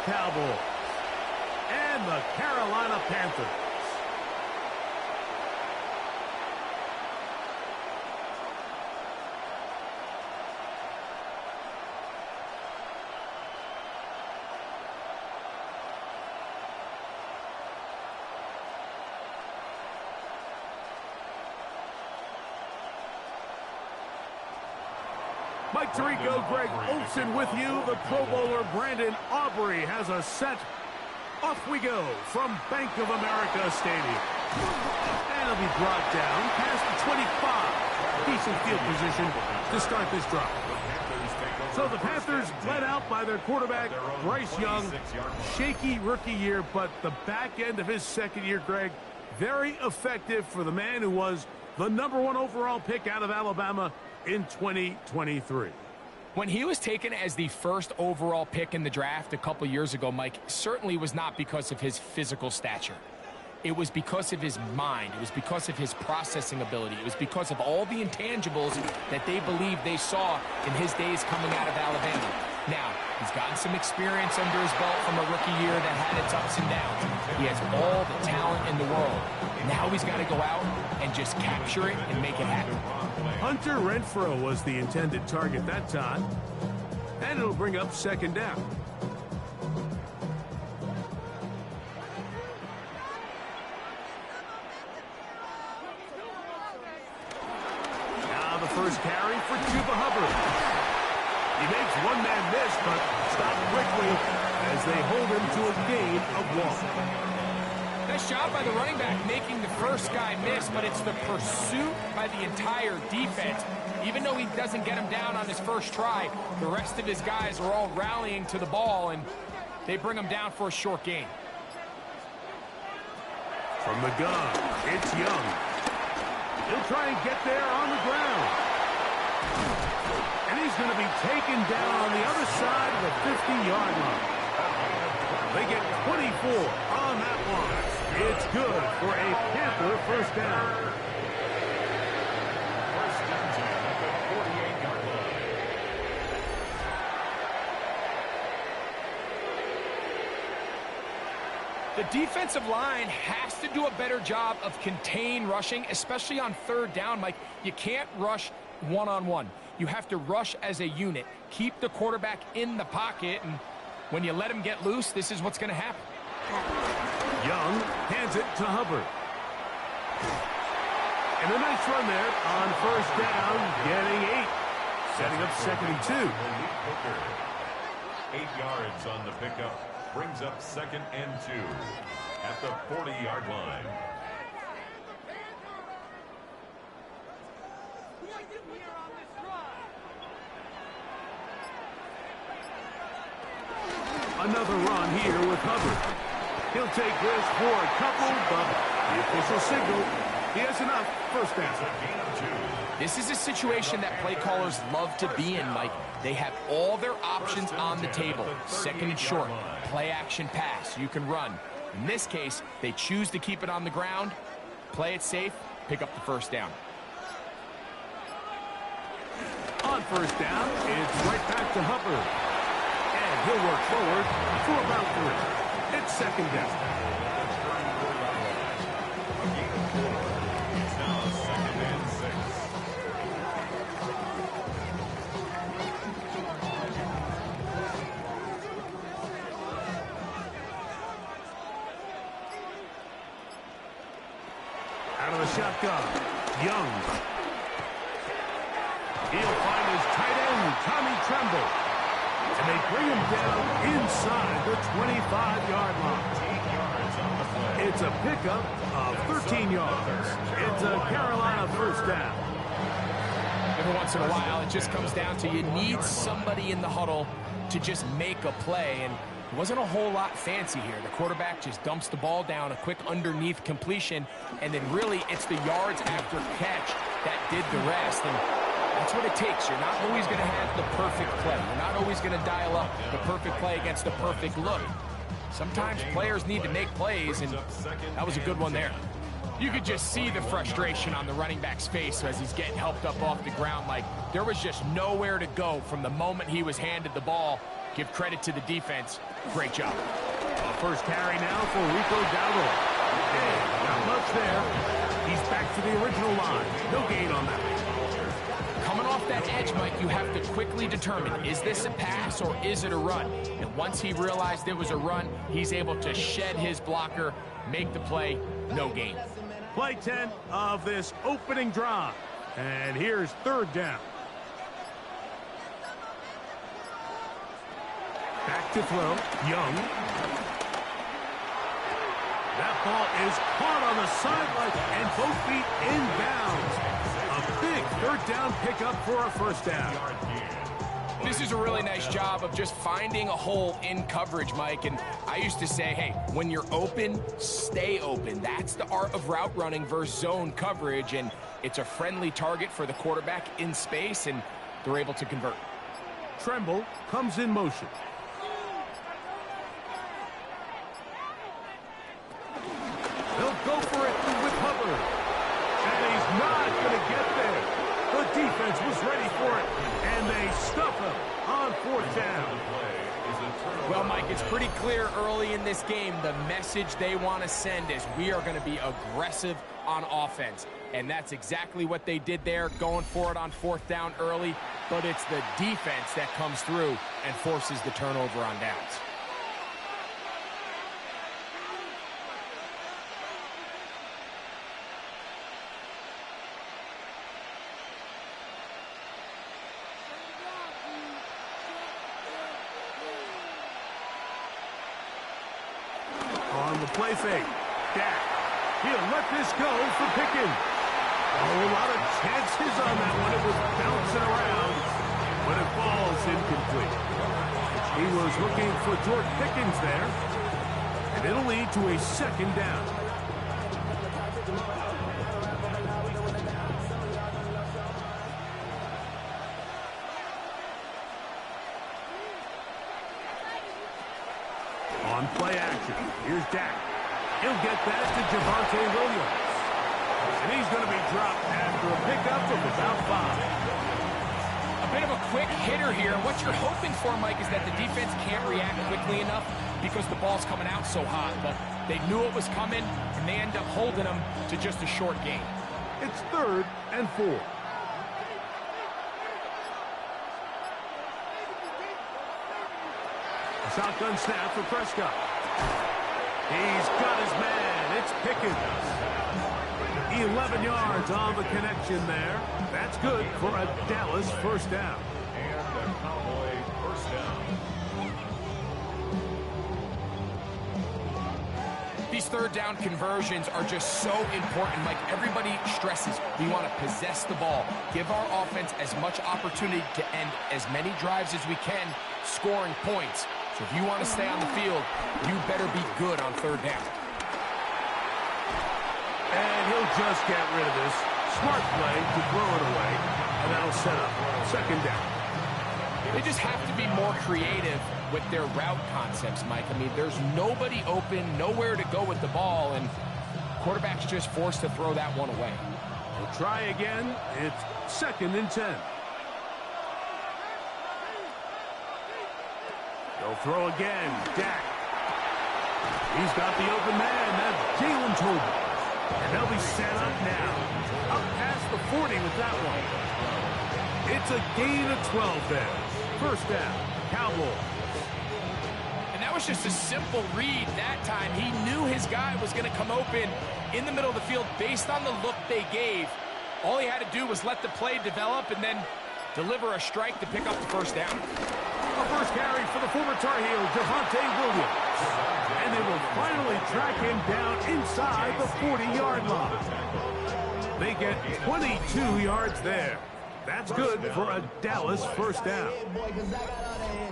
Cowboys and the Carolina Panthers. Mike Tirico, Greg Olson with you. The Pro Bowler Brandon Aubrey has a set. Off we go from Bank of America Stadium. And it'll be brought down past the 25. Decent field position to start this drive. So the Panthers led out by their quarterback, Bryce Young. Shaky rookie year, but the back end of his second year, Greg, very effective for the man who was the #1 overall pick out of Alabama in 2023. When he was taken as the first overall pick in the draft a couple years ago, Mike, certainly was not because of his physical stature. It was because of his mind. It was because of his processing ability. It was because of all the intangibles that they believed they saw in his days coming out of Alabama. Now, he's gotten some experience under his belt from a rookie year that had its ups and downs. He has all the talent in the world. Now he's got to go out and just capture it and make it happen. Hunter Renfrow was the intended target that time. And it'll bring up second down. Now the first carry for Chuba Hubbard. He makes one man miss, but stopped quickly as they hold him to a gain of 1. Nice job by the running back making the first guy miss, but it's the pursuit by the entire defense. Even though he doesn't get him down on his first try, the rest of his guys are all rallying to the ball, and they bring him down for a short gain. From the gun, it's Young. He'll try and get there on the ground. And he's going to be taken down on the other side of the 50-yard line. They get 24 on that one. It's good for a Panther first down. The defensive line has to do a better job of contain rushing, especially on third down, Mike. You can't rush one-on-one. You have to rush as a unit. Keep the quarterback in the pocket, and when you let him get loose, this is what's going to happen. Young hands it to Hubbard. And a nice run there on first down, getting 8. Setting up second and 2. 8 yards on the pickup. Brings up second and 2 at the 40-yard line. Another run here with Hubbard. He'll take this for a couple, but the official signal, he has enough. First down. This is a situation that play callers love to be in, Mike. They have all their options on the table. Second and short, play action pass, you can run. In this case, they choose to keep it on the ground, play it safe, pick up the first down. On first down, it's right back to Hubbard. And he'll work forward for about 3. It's second down. Out of the shotgun, Young. He'll find his tight end, Tommy Tremble. And they bring him down inside the 25-yard line. It's a pickup of 13 yards. It's a Carolina first down. Every once in a while, it just comes down to you need somebody in the huddle to just make a play, and it wasn't a whole lot fancy here. The quarterback just dumps the ball down, a quick underneath completion, and then really it's the yards after catch that did the rest. And that's what it takes. You're not always going to have the perfect play. You're not always going to dial up the perfect play against the perfect look. Sometimes players need to make plays, and that was a good one there. You could just see the frustration on the running back's face as he's getting helped up off the ground. Like, there was just nowhere to go from the moment he was handed the ball. Give credit to the defense. Great job. First carry now for Rico Dowdle. Hey, not much there. He's back to the original line. No gain on that. Coming off that edge, Mike, you have to quickly determine, is this a pass or is it a run? And once he realized it was a run, he's able to shed his blocker, make the play, no gain. Play 10 of this opening drive. And here's third down. Back to throw. Young. That ball is caught on the sideline and both feet inbounds. A big third down pickup for a first down. This is a really nice job of just finding a hole in coverage, Mike. And I used to say, hey, when you're open, stay open. That's the art of route running versus zone coverage. And it's a friendly target for the quarterback in space, and they're able to convert. Tremble comes in motion. They'll go for it with Hubbard. And he's not going to get there. The defense was ready for it, and they stuff him on fourth down. Well, Mike, it's pretty clear early in this game the message they want to send is we are going to be aggressive on offense. And that's exactly what they did there, going for it on fourth down early. But it's the defense that comes through and forces the turnover on downs. On the play fake, Dak. He'll let this go for Pickens. Oh, a lot of chances on that one. It was bouncing around, but it falls incomplete. He was looking for George Pickens there, and it'll lead to a second down. On play action, here's Dak. He'll get that to Javonte Williams. And he's going to be dropped after a pickup of about 5. A bit of a quick hitter here. What you're hoping for, Mike, is that the defense can't react quickly enough because the ball's coming out so hot. But they knew it was coming, and they end up holding them to just a short gain. It's 3rd and 4. A shotgun snap for Prescott. He's got his man. It's Pickens. 11 yards on the connection there. That's good for a Dallas first down. And a Cowboy first down. These third down conversions are just so important, Mike. Everybody stresses we want to possess the ball, give our offense as much opportunity to end as many drives as we can, scoring points. So if you want to stay on the field, you better be good on third down. And he'll just get rid of this. Smart play to throw it away, and that'll set up second down. They just have to be more creative with their route concepts, Mike. I mean, there's nobody open, nowhere to go with the ball, and quarterback's just forced to throw that one away. We'll try again. It's 2nd and 10. They'll throw again. Dak. He's got the open man. That's Jalen Tolbert. And they'll be set up now. Up past the 40 with that one. It's a gain of 12 there. First down, Cowboys. And that was just a simple read that time. He knew his guy was going to come open in the middle of the field based on the look they gave. All he had to do was let the play develop and then deliver a strike to pick up the first down. A first carry for the former Tar Heel, Javonte Williams. And they will finally track him down inside the 40-yard line. They get 22 yards there. That's good for a Dallas first down.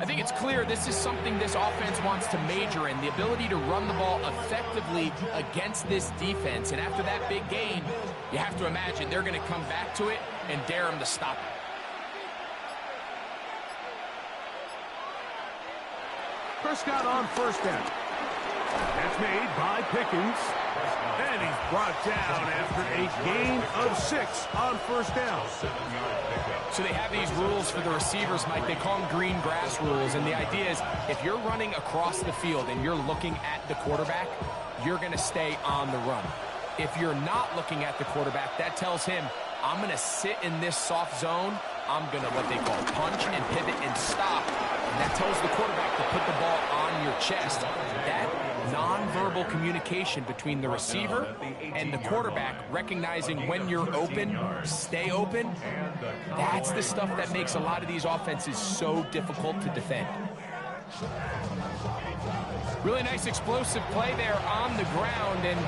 I think it's clear this is something this offense wants to major in, the ability to run the ball effectively against this defense. And after that big gain, you have to imagine they're going to come back to it and dare them to stop it. Prescott on first down. That's made by Pickens. And he's brought down after a gain of 6 on first down. So they have these rules for the receivers, Mike. They call them green grass rules. And the idea is if you're running across the field and you're looking at the quarterback, you're going to stay on the run. If you're not looking at the quarterback, that tells him, I'm going to sit in this soft zone. I'm going to what they call punch and pivot and stop. And that tells the quarterback to put the ball on your chest. That nonverbal communication between the receiver and the quarterback, recognizing when you're open, stay open, that's the stuff that makes a lot of these offenses so difficult to defend. Really nice explosive play there on the ground. And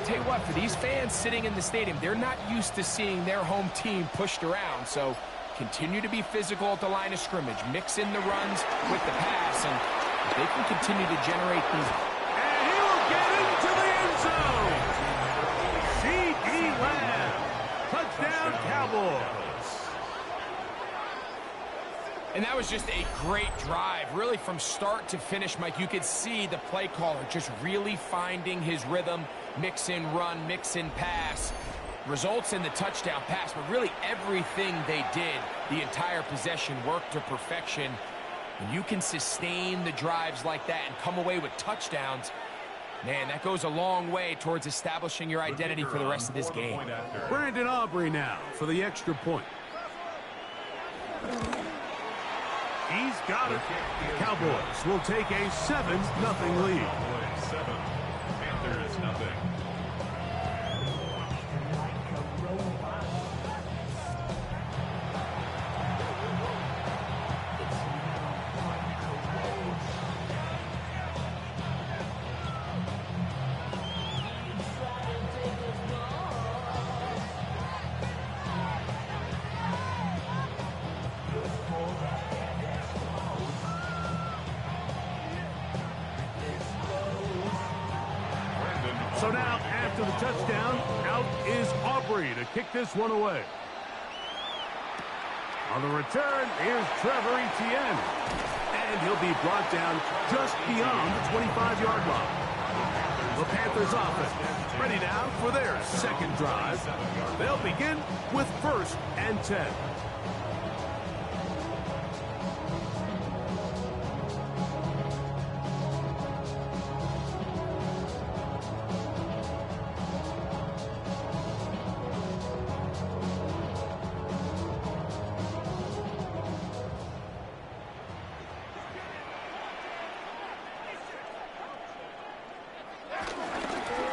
tell you what, for these fans sitting in the stadium, they're not used to seeing their home team pushed around. So continue to be physical at the line of scrimmage. Mix in the runs with the pass, and if they can continue to generate these. And he will get into the end zone. C.D. Lamb. Touchdown, Cowboys. And that was just a great drive. Really from start to finish, Mike, you could see the play caller just really finding his rhythm. Mix in run, mix in pass. Results in the touchdown pass, but really everything they did, the entire possession, worked to perfection. When you can sustain the drives like that and come away with touchdowns, man, that goes a long way towards establishing your identity for the rest of this game. Brandon Aubrey now for the extra point. He's got it. Cowboys will take a 7-0 lead. 7, Panthers nothing. So now, after the touchdown, out is Aubrey to kick this one away. On the return, here's Trevor Etienne. And he'll be brought down just beyond the 25-yard line. The Panthers offense ready now for their second drive. They'll begin with 1st and 10.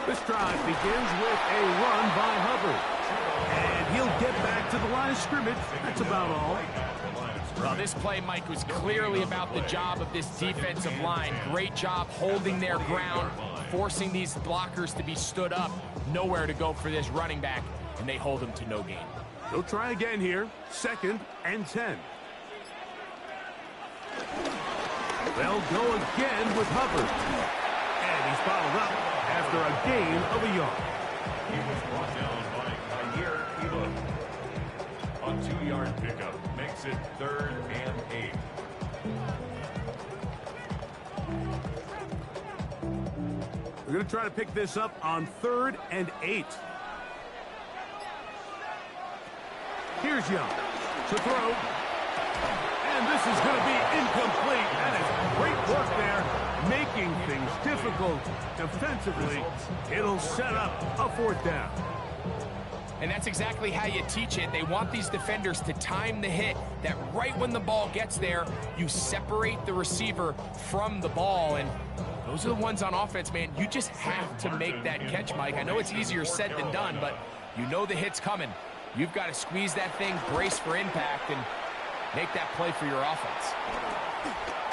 This drive begins with a run by Hubbard. And he'll get back to the line of scrimmage. That's about all. Well, this play, Mike, was clearly about the job of this defensive line. Great job holding their ground, forcing these blockers to be stood up. Nowhere to go for this running back, and they hold him to no gain. He'll try again here. 2nd and 10. They'll go again with Hubbard. And he's bottled up after a gain of a yard. He was brought down by Kair Elam. A 2-yard pickup makes it 3rd and 8. We're going to try to pick this up on 3rd and 8. Here's Young to throw. And this is going to be incomplete. That is great work there, making things difficult defensively. It'll set up a 4th down. And that's exactly how you teach it. They want these defenders to time the hit, that right when the ball gets there, you separate the receiver from the ball. And those are the ones on offense, man. You just have to make that catch, Mike. I know it's easier said than done, but you know the hit's coming. You've got to squeeze that thing, brace for impact, and make that play for your offense.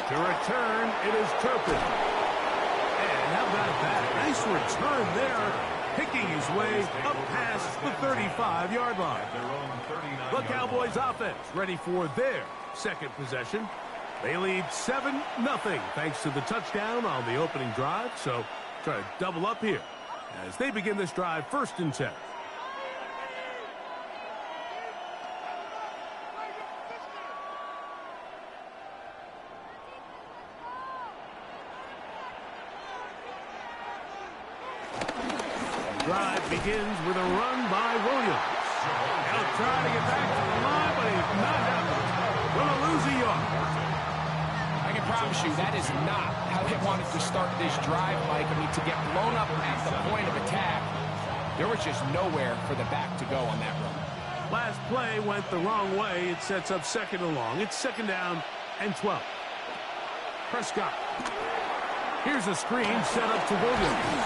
To return, it is Turpin. And how about that? Nice return there, picking his way up past the 35-yard line. The Cowboys offense ready for their second possession. They lead 7-0 thanks to the touchdown on the opening drive. So try to double up here as they begin this drive 1st and 10. drive begins with a run by Williams. He'll try to get back to the line, but he's not happening. Going to lose a yard. I can promise you that is not how they wanted to start this drive, Mike. I mean, to get blown up at the point of attack, there was just nowhere for the back to go on that run. Last play went the wrong way. It sets up second and long. It's second down and 12. Prescott. Here's a screen set up to Williams.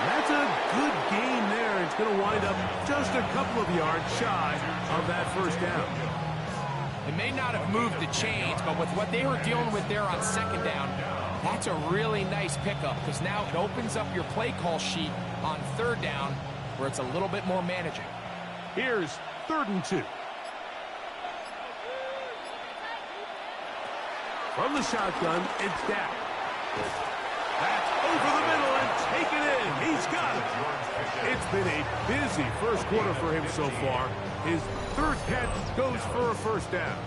That's a good gain there. It's going to wind up just a couple of yards shy of that first down. It may not have moved the chains, but with what they were dealing with there on second down, that's a really nice pickup because now it opens up your play call sheet on third down where it's a little bit more managing. Here's 3rd and 2. From the shotgun, it's Dak. That's over the middle and taken in. He's got it. It's been a busy first quarter for him so far. His 3rd catch goes for a first down.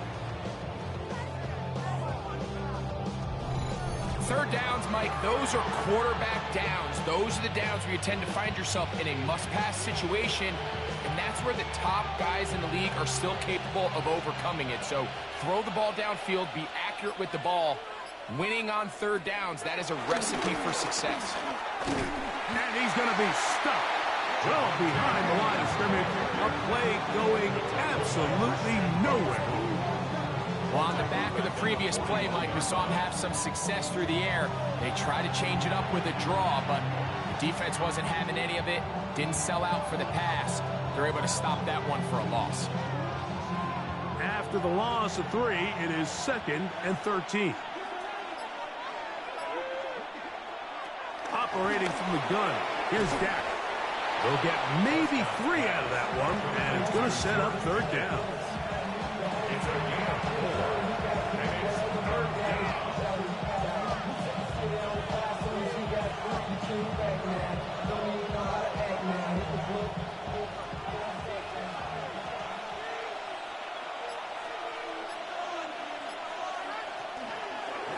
Third downs, Mike, those are quarterback downs. Those are the downs where you tend to find yourself in a must-pass situation, and that's where the top guys in the league are still capable of overcoming it. So throw the ball downfield, be accurate with the ball. Winning on third downs, that is a recipe for success. And he's going to be stuck well behind the line of scrimmage. A play going absolutely nowhere. Well, on the back of the previous play, Mike, we saw him have some success through the air. They tried to change it up with a draw, but the defense wasn't having any of it. Didn't sell out for the pass. They're able to stop that one for a loss. After the loss of 3, it is 2nd and 13. Operating from the gun, here's Dak. They'll get maybe 3 out of that one, and it's going to set up third down. It's a gain of 4, and it's 3rd down.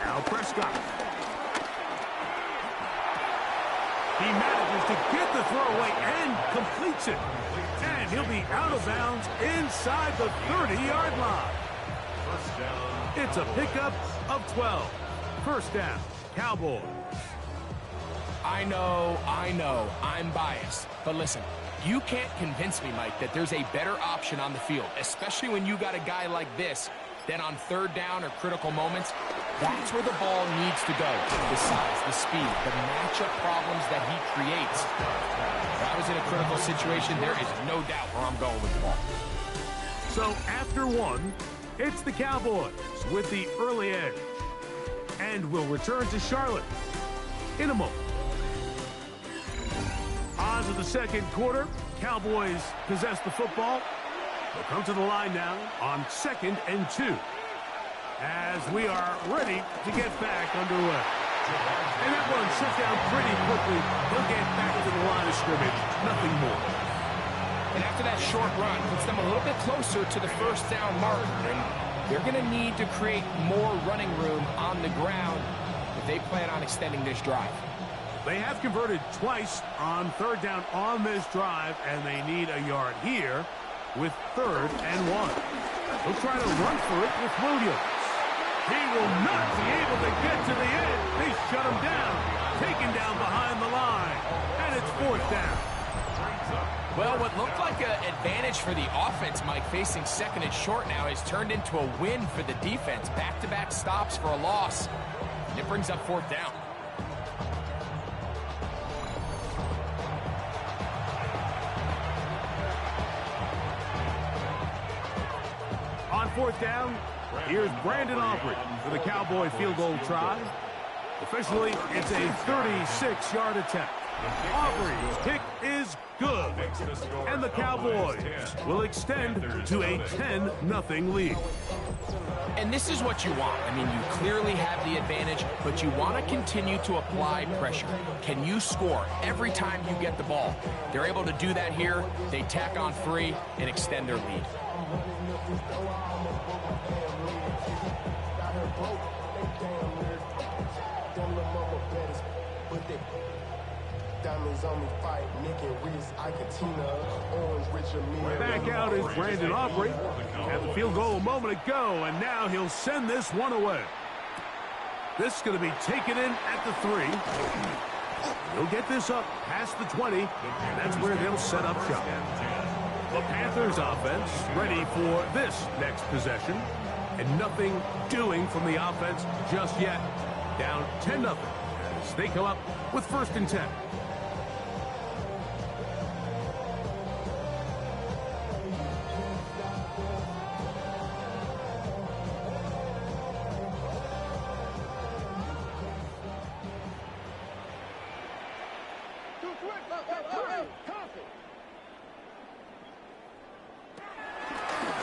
Now Prescott. He manages to get the throw away and completes it. And he'll be out of bounds inside the 30-yard line. First down. It's a pickup of 12. First down, Cowboys. I know, I'm biased. But listen, you can't convince me, Mike, that there's a better option on the field, especially when you got a guy like this, then on third down or critical moments, that's where the ball needs to go. The size, the speed, the matchup problems that he creates. If I was in a critical situation, there is no doubt where I'm going with the ball. So after 1, it's the Cowboys with the early edge. And we'll return to Charlotte in a moment. On to the second quarter. Cowboys possess the football. They'll come to the line now on 2nd and 2. As we are ready to get back underway. And that one shut down pretty quickly. They'll get back to the line of scrimmage. Nothing more. And after that short run, puts them a little bit closer to the first down mark. And they're going to need to create more running room on the ground if they plan on extending this drive. They have converted twice on third down on this drive, and they need a yard here with 3rd and 1. They'll try to run for it with Williams. He will not be able to get to the end. They shut him down, taken down behind the line, and it's 4th down. Well, what looked like an advantage for the offense, Mike, facing 2nd and short now, has turned into a win for the defense. Back-to-back stops for a loss. It brings up 4th down. On 4th down, here's Brandon Aubrey for the Cowboy field goal try. Officially, it's a 36-yard attempt. Aubrey's kick is good. And the Cowboys will extend to a 10-0 lead. And this is what you want. I mean, you clearly have the advantage, but you want to continue to apply pressure. Can you score every time you get the ball? They're able to do that here. They tack on 3 and extend their lead. Back out is Brandon Aubrey. Had the field goal a moment ago, and now he'll send this one away. This is going to be taken in at the 3. He'll get this up past the 20, and that's where they'll set up shop. The Panthers offense ready for this next possession, and nothing doing from the offense just yet. Down 10-0 as they come up with 1st and 10.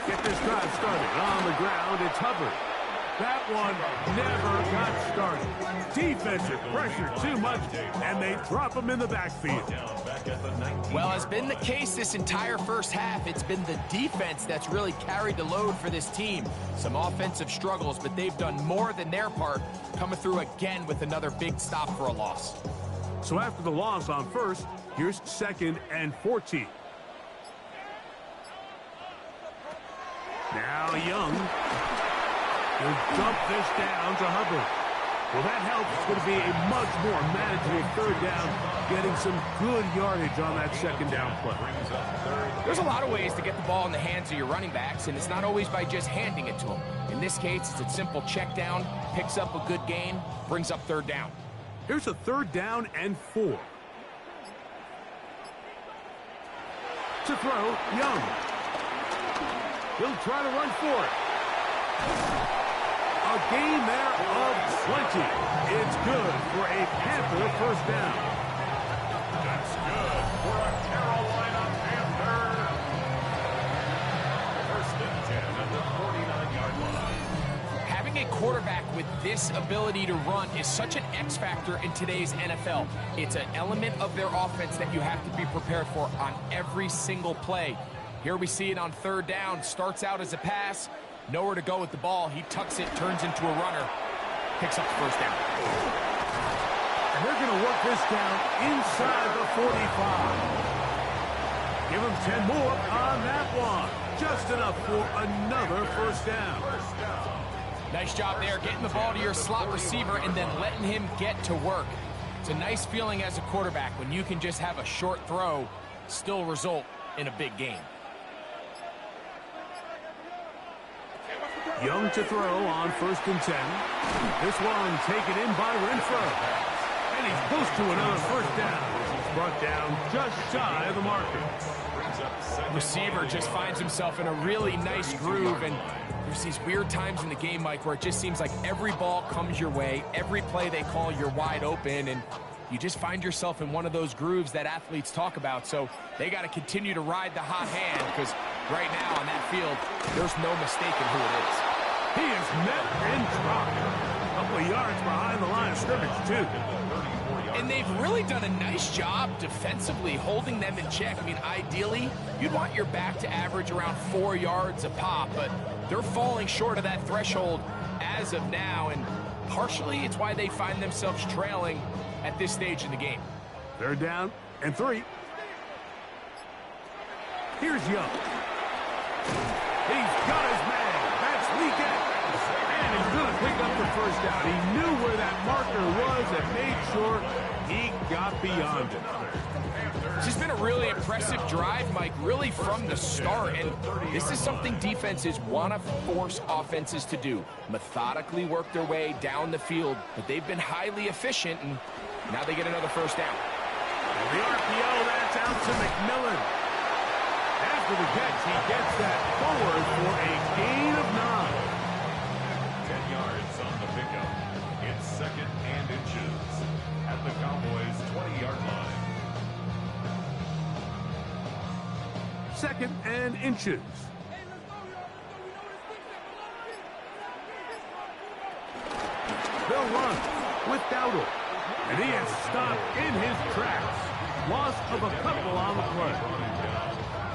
Get this drive started on the ground. It's Hubbard. That one never got started. Defensive pressure too much, and they drop him in the backfield. Well, has been the case this entire first half. It's been the defense that's really carried the load for this team. Some offensive struggles, but they've done more than their part, coming through again with another big stop for a loss. So after the loss on 1st, here's 2nd and 14. Now Young. He'll dump this down to Hubbard. Well, that helps. It's going to be a much more manageable 3rd down, getting some good yardage on that 2nd down play. There's a lot of ways to get the ball in the hands of your running backs, and it's not always by just handing it to them. In this case, it's a simple check down, picks up a good gain, brings up 3rd down. Here's a 3rd down and 4. To throw, Young. He'll try to run for it. A gain there of 20. It's good for a Panther 1st down. That's good for a Carolina Panther. 1st and 10 at the 49-yard line. Having a quarterback with this ability to run is such an X factor in today's NFL. It's an element of their offense that you have to be prepared for on every single play. Here we see it on 3rd down. Starts out as a pass. Nowhere to go with the ball. He tucks it, turns into a runner. Picks up the 1st down. And they're going to work this down inside the 45. Give him 10 more on that one. Just enough for another 1st down. Nice job there, getting the ball to your slot receiver and then letting him get to work. It's a nice feeling as a quarterback when you can just have a short throw, still result in a big game. Young to throw on 1st and 10. This one taken in by Renfro. And he's close to another 1st down. He's brought down just shy of the marker. Receiver just finds himself in a really nice groove, and there's these weird times in the game, Mike, where it just seems like every ball comes your way. Every play they call, you're wide open, and you just find yourself in one of those grooves that athletes talk about. So they got to continue to ride the hot hand, because right now on that field, there's no mistaking who it is. He is met and dropped. A couple of yards behind the line of scrimmage, too. And they've really done a nice job defensively holding them in check. I mean, ideally, you'd want your back to average around 4 yards a pop, but they're falling short of that threshold as of now, and partially it's why they find themselves trailing at this stage in the game. 3rd down and 3. Here's Young. He's got his man. That's Leak. And he's going to pick up the 1st down. He knew where that marker was and made sure he got beyond it. This has been a really impressive drive, Mike, really from the start. And this is something defenses want to force offenses to do. Methodically work their way down the field. But they've been highly efficient, and now they get another 1st down. And the RPO, that's out to McMillan. After the catch, he gets that forward for a gain of 9. 10 yards on the pickup. It's 2nd and inches at the Cowboys' 20-yard line. 2nd and inches. They'll run with Dowdle. And he is stopped in his tracks. Loss of a couple on the play.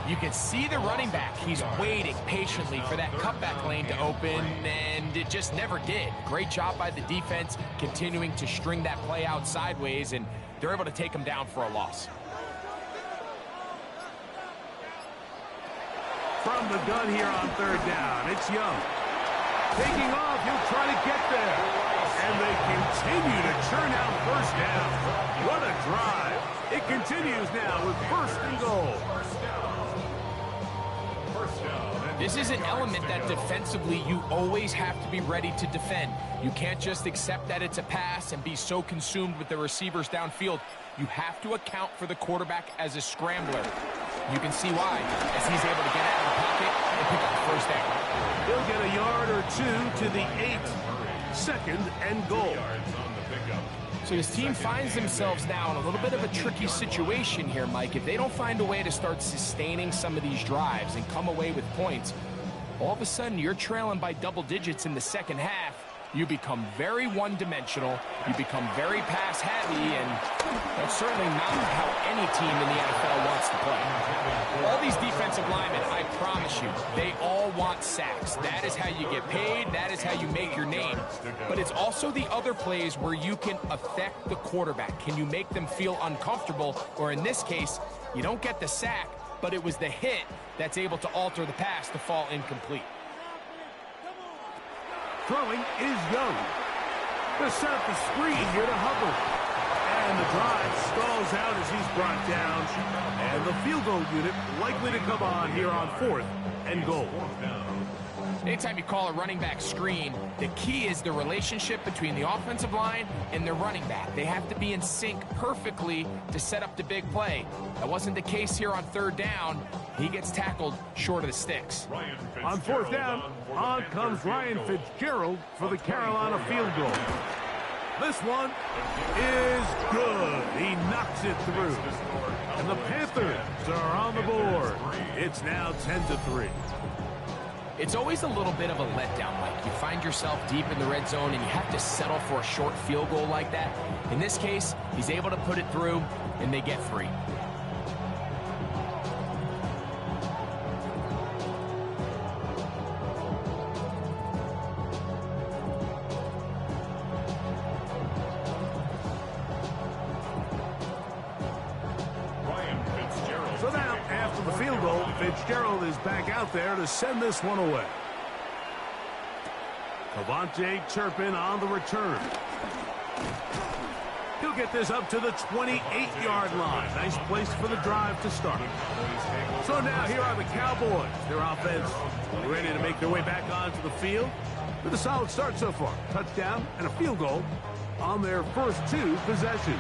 You can see the running back. He's waiting patiently for that cutback lane to open, and it just never did. Great job by the defense continuing to string that play out sideways, and they're able to take him down for a loss. From the gun here on third down, it's Young. Taking off, he'll try to get there. And they continue to churn out first down. What a drive. It continues now with first and goal. This is an element that defensively you always have to be ready to defend. You can't just accept that it's a pass and be so consumed with the receivers downfield. You have to account for the quarterback as a scrambler. You can see why, as he's able to get out of the pocket and pick up the first down. He'll get a yard or two to the 8. Second and goal. So his team finds themselves now in a little bit of a tricky situation here, Mike. If they don't find a way to start sustaining some of these drives and come away with points, all of a sudden you're trailing by double digits in the second half. You become very one-dimensional, you become very pass-heavy, and that's certainly not how any team in the NFL wants to play. All these defensive linemen, I promise you, they all want sacks. That is how you get paid, that is how you make your name. But it's also the other plays where you can affect the quarterback. Can you make them feel uncomfortable? Or in this case, you don't get the sack, but it was the hit that's able to alter the pass to fall incomplete. Throwing is Young. They set up the screen here to Hubbard. And the drive stalls out as he's brought down. And the field goal unit likely to come on here on fourth and goal. Anytime you call a running back screen, the key is the relationship between the offensive line and the running back. They have to be in sync perfectly to set up the big play. That wasn't the case here on third down. He gets tackled short of the sticks. On fourth down, on comes Ryan Fitzgerald for the Carolina field goal. This one is good. He knocks it through. And the Panthers are on the board. It's now 10-3. It's always a little bit of a letdown, Mike. You find yourself deep in the red zone and you have to settle for a short field goal like that. In this case, he's able to put it through and they get free. So now, after the field goal, Fitzgerald is back out there to send this one away. Cavante Turpin on the return. He'll get this up to the 28-yard line. Nice place for the drive to start. So now here are the Cowboys. Their offense ready to make their way back onto the field with a solid start so far. Touchdown and a field goal on their first 2 possessions.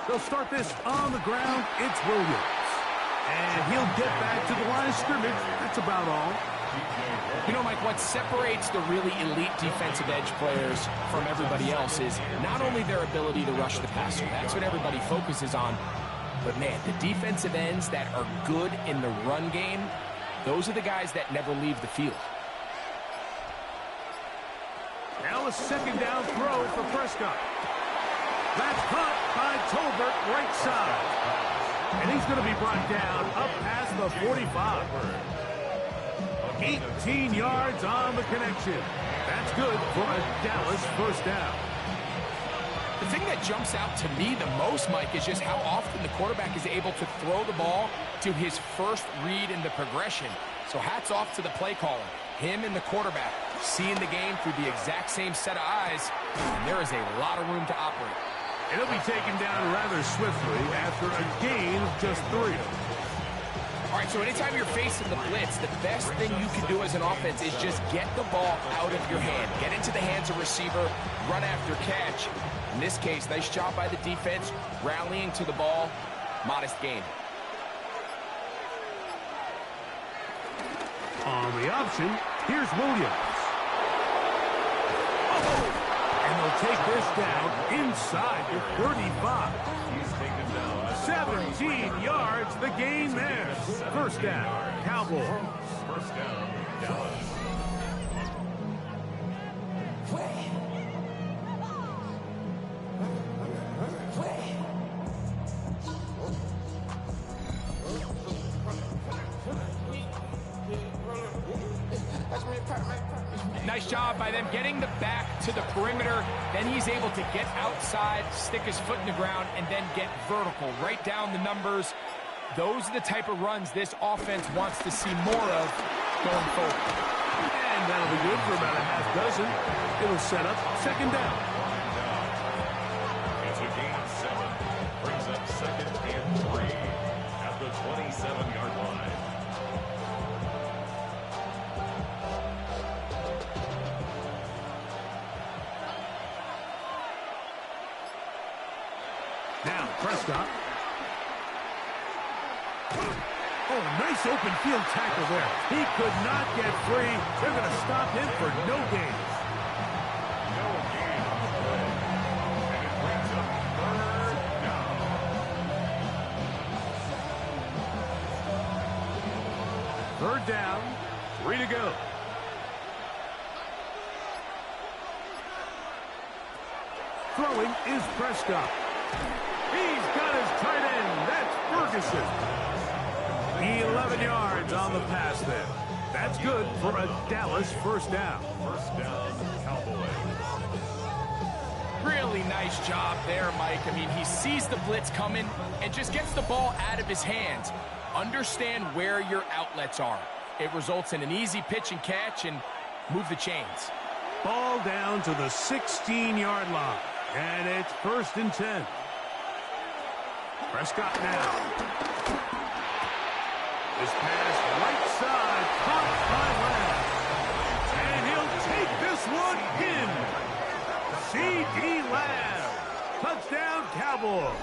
They'll start this on the ground. It's Williams. And he'll get back to the line of scrimmage. That's about all. You know, Mike, what separates the really elite defensive edge players from everybody else is not only their ability to rush the passer. That's what everybody focuses on. But, man, the defensive ends that are good in the run game, those are the guys that never leave the field. Now a second down throw for Prescott. That's caught by Tolbert, right side. And he's going to be brought down up past the 45. 18 yards on the connection. That's good for a Dallas first down. The thing that jumps out to me the most, Mike, is just how often the quarterback is able to throw the ball to his first read in the progression. So hats off to the play caller. Him and the quarterback seeing the game through the exact same set of eyes. And there is a lot of room to operate. And he'll be taken down rather swiftly after a gain of just 3. All right, so anytime you're facing the blitz, the best thing you can do as an offense is just get the ball out of your hand. Get into the hands of receiver, run after catch. In this case, nice job by the defense, rallying to the ball. Modest gain. On the option, here's Williams. And they'll take this down inside the 35. 17 yards, the gain there. First down, Cowboys. First down, Dallas. to the perimeter, then he's able to get outside, stick his foot in the ground, and then get vertical, right down the numbers. Those are the type of runs this offense wants to see more of going forward. And that'll be good for about a half dozen. It'll set up second down. It's a gain of 7. Brings up 2nd and 3 at the 27-yard line. Now Prescott. Oh, nice open field tackle there. He could not get free. They're going to stop him for no gain. No gain on the play. And it brings up 3rd down. Third down, 3 to go. Throwing is Prescott. He's got his tight end. That's Ferguson. 11 yards on the pass there. That's good for a Dallas first down. First down, Cowboys. Really nice job there, Mike. I mean, he sees the blitz coming and just gets the ball out of his hands. Understand where your outlets are. It results in an easy pitch and catch and move the chains. Ball down to the 16-yard line. And it's 1st and 10. Prescott now. This pass right side, caught by Lamb. And he'll take this one in. C.D. Lamb. Touchdown, Cowboys.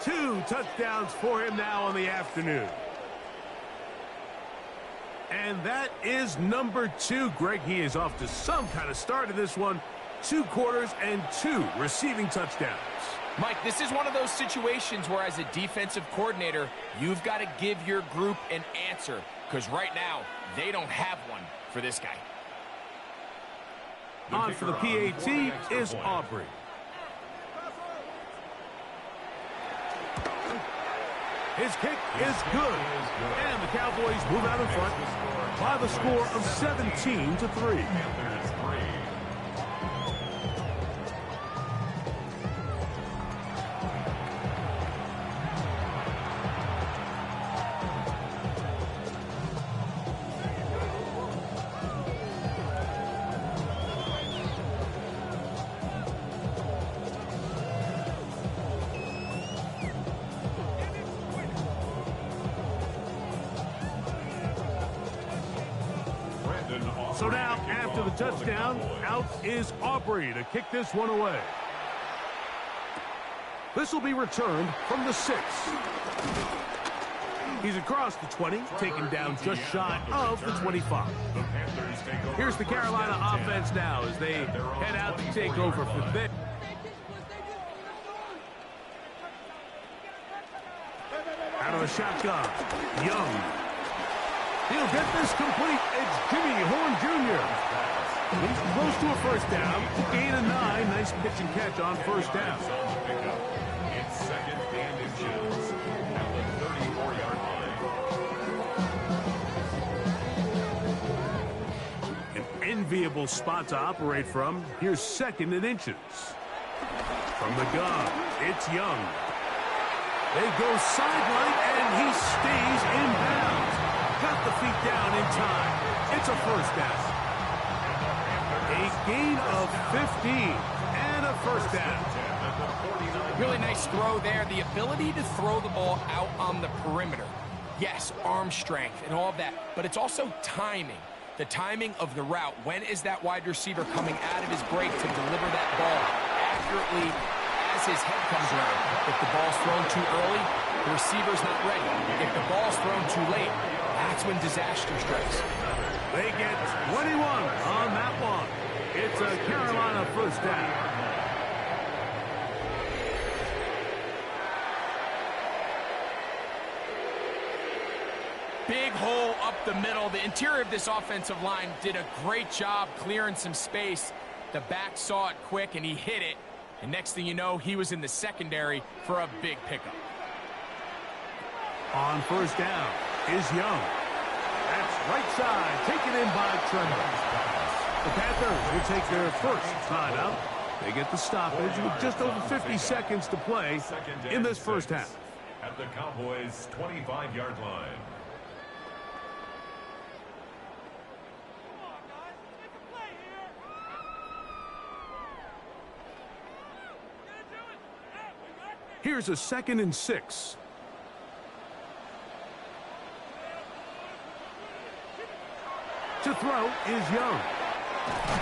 2 touchdowns for him now on the afternoon. And that is number 2. Greg, he is off to some kind of start in this one. 2 quarters and 2 receiving touchdowns. Mike, this is one of those situations where as a defensive coordinator, you've got to give your group an answer, because right now, they don't have one for this guy. On for the PAT is Aubrey. His kick is good. And the Cowboys move out in front by the score of 17-3. So now, after the touchdown, out is Aubrey to kick this one away. This will be returned from the 6. He's across the 20, taken down just shy of the 25. Here's the Carolina offense now as they head out to take over for them. Out of the shotgun, Young. He'll get this complete. It's Jimmy Horn Jr. He's close to a first down. Gain of 9. Nice pitch and catch on first down. It's 2nd and inches at the 34-yard line. An enviable spot to operate from. Here's 2nd and inches. From the gun, it's Young. They go sideline, and he stays in bounds. Got the feet down in time. It's a first down. A gain of 15 and a first down. Really nice throw there. The ability to throw the ball out on the perimeter. Yes, arm strength and all of that, but it's also timing. The timing of the route. When is that wide receiver coming out of his break to deliver that ball accurately as his head comes around? If the ball's thrown too early, the receiver's not ready. If the ball's thrown too late, that's when disaster strikes. They get 21 on that one. It's a Carolina first down. Big hole up the middle. The interior of this offensive line did a great job clearing some space. The back saw it quick, and he hit it. And next thing you know, he was in the secondary for a big pickup. On first down is Young. That's right side, taken in by Tremor. The Panthers will take their first timeout. They get the stoppage with just over 50 seconds to play in this first half. At the Cowboys' 25-yard line. Here's a 2nd and 6. To throw is Young.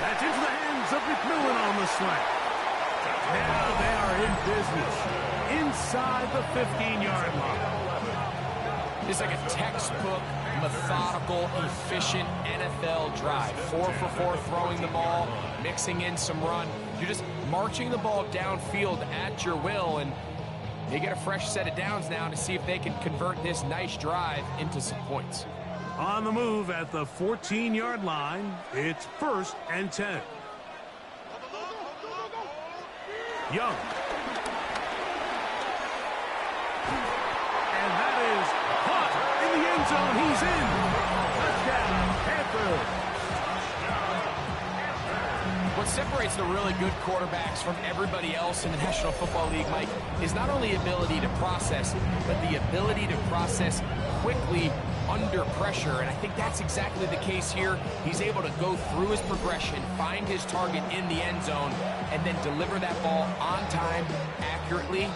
That's into the hands of McMillan on the slant. Now they are in business inside the 15-yard line. It's like a textbook, methodical, efficient NFL drive. 4 for 4 throwing the ball, mixing in some run. You're just marching the ball downfield at your will, and they get a fresh set of downs now to see if they can convert this nice drive into some points. On the move at the 14-yard line, it's 1st and 10. Young. And that is caught in the end zone. He's in. Touchdown, Panthers. What separates the really good quarterbacks from everybody else in the National Football League, Mike, is not only ability to process, but the ability to process quickly under pressure, and I think that's exactly the case here. He's able to go through his progression, find his target in the end zone, and then deliver that ball on time, accurately,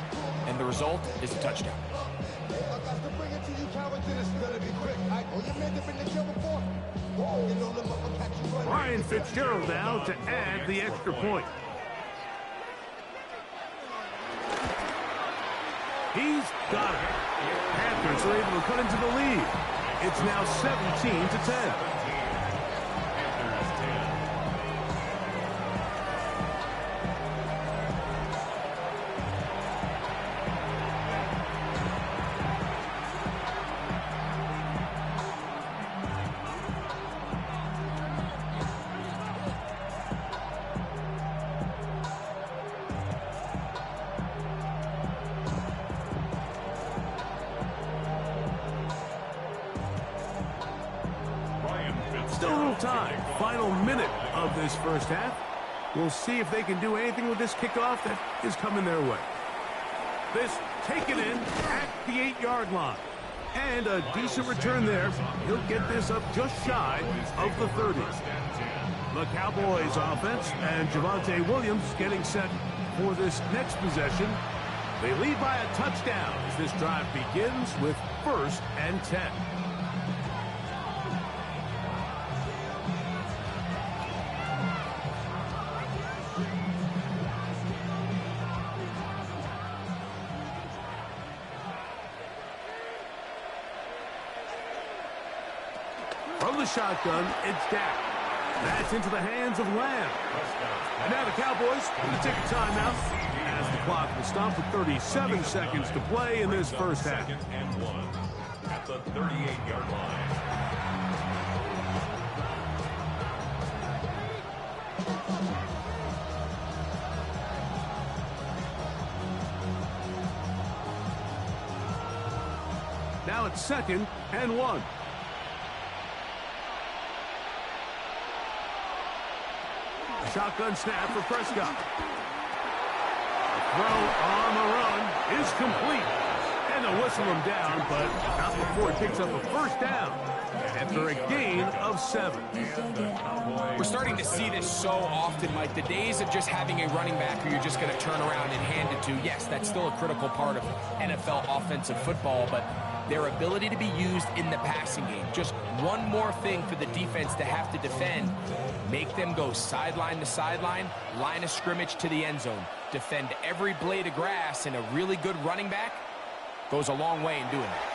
and the result is a touchdown. Ryan Fitzgerald now to add the extra point. He's got it. Panthers are able to cut into the lead. It's now 17 to 10. Still a little time. Final minute of this first half. We'll see if they can do anything with this kickoff that is coming their way. This taken in at the 8-yard line. And a decent return there. He'll get this up just shy of the 30. The Cowboys offense and Javonte Williams getting set for this next possession. They lead by a touchdown as this drive begins with 1st and 10. From the shotgun, it's Dak. That's into the hands of Lamb. And now the Cowboys going to take a timeout as the clock will stop with 37 seconds to play in this first half. 2nd and 1 at the 38-yard line. Now it's 2nd and 1. Shotgun snap for Prescott. The throw on the run is complete. And they'll whistle him down, but not before he picks up a first down after a gain of 7. We're starting to see this so often, Mike. The days of just having a running back who you're just going to turn around and hand it to, yes, that's still a critical part of NFL offensive football, but their ability to be used in the passing game. Just one more thing for the defense to have to defend. Make them go sideline to sideline, line of scrimmage to the end zone. Defend every blade of grass, and a really good running back goes a long way in doing that.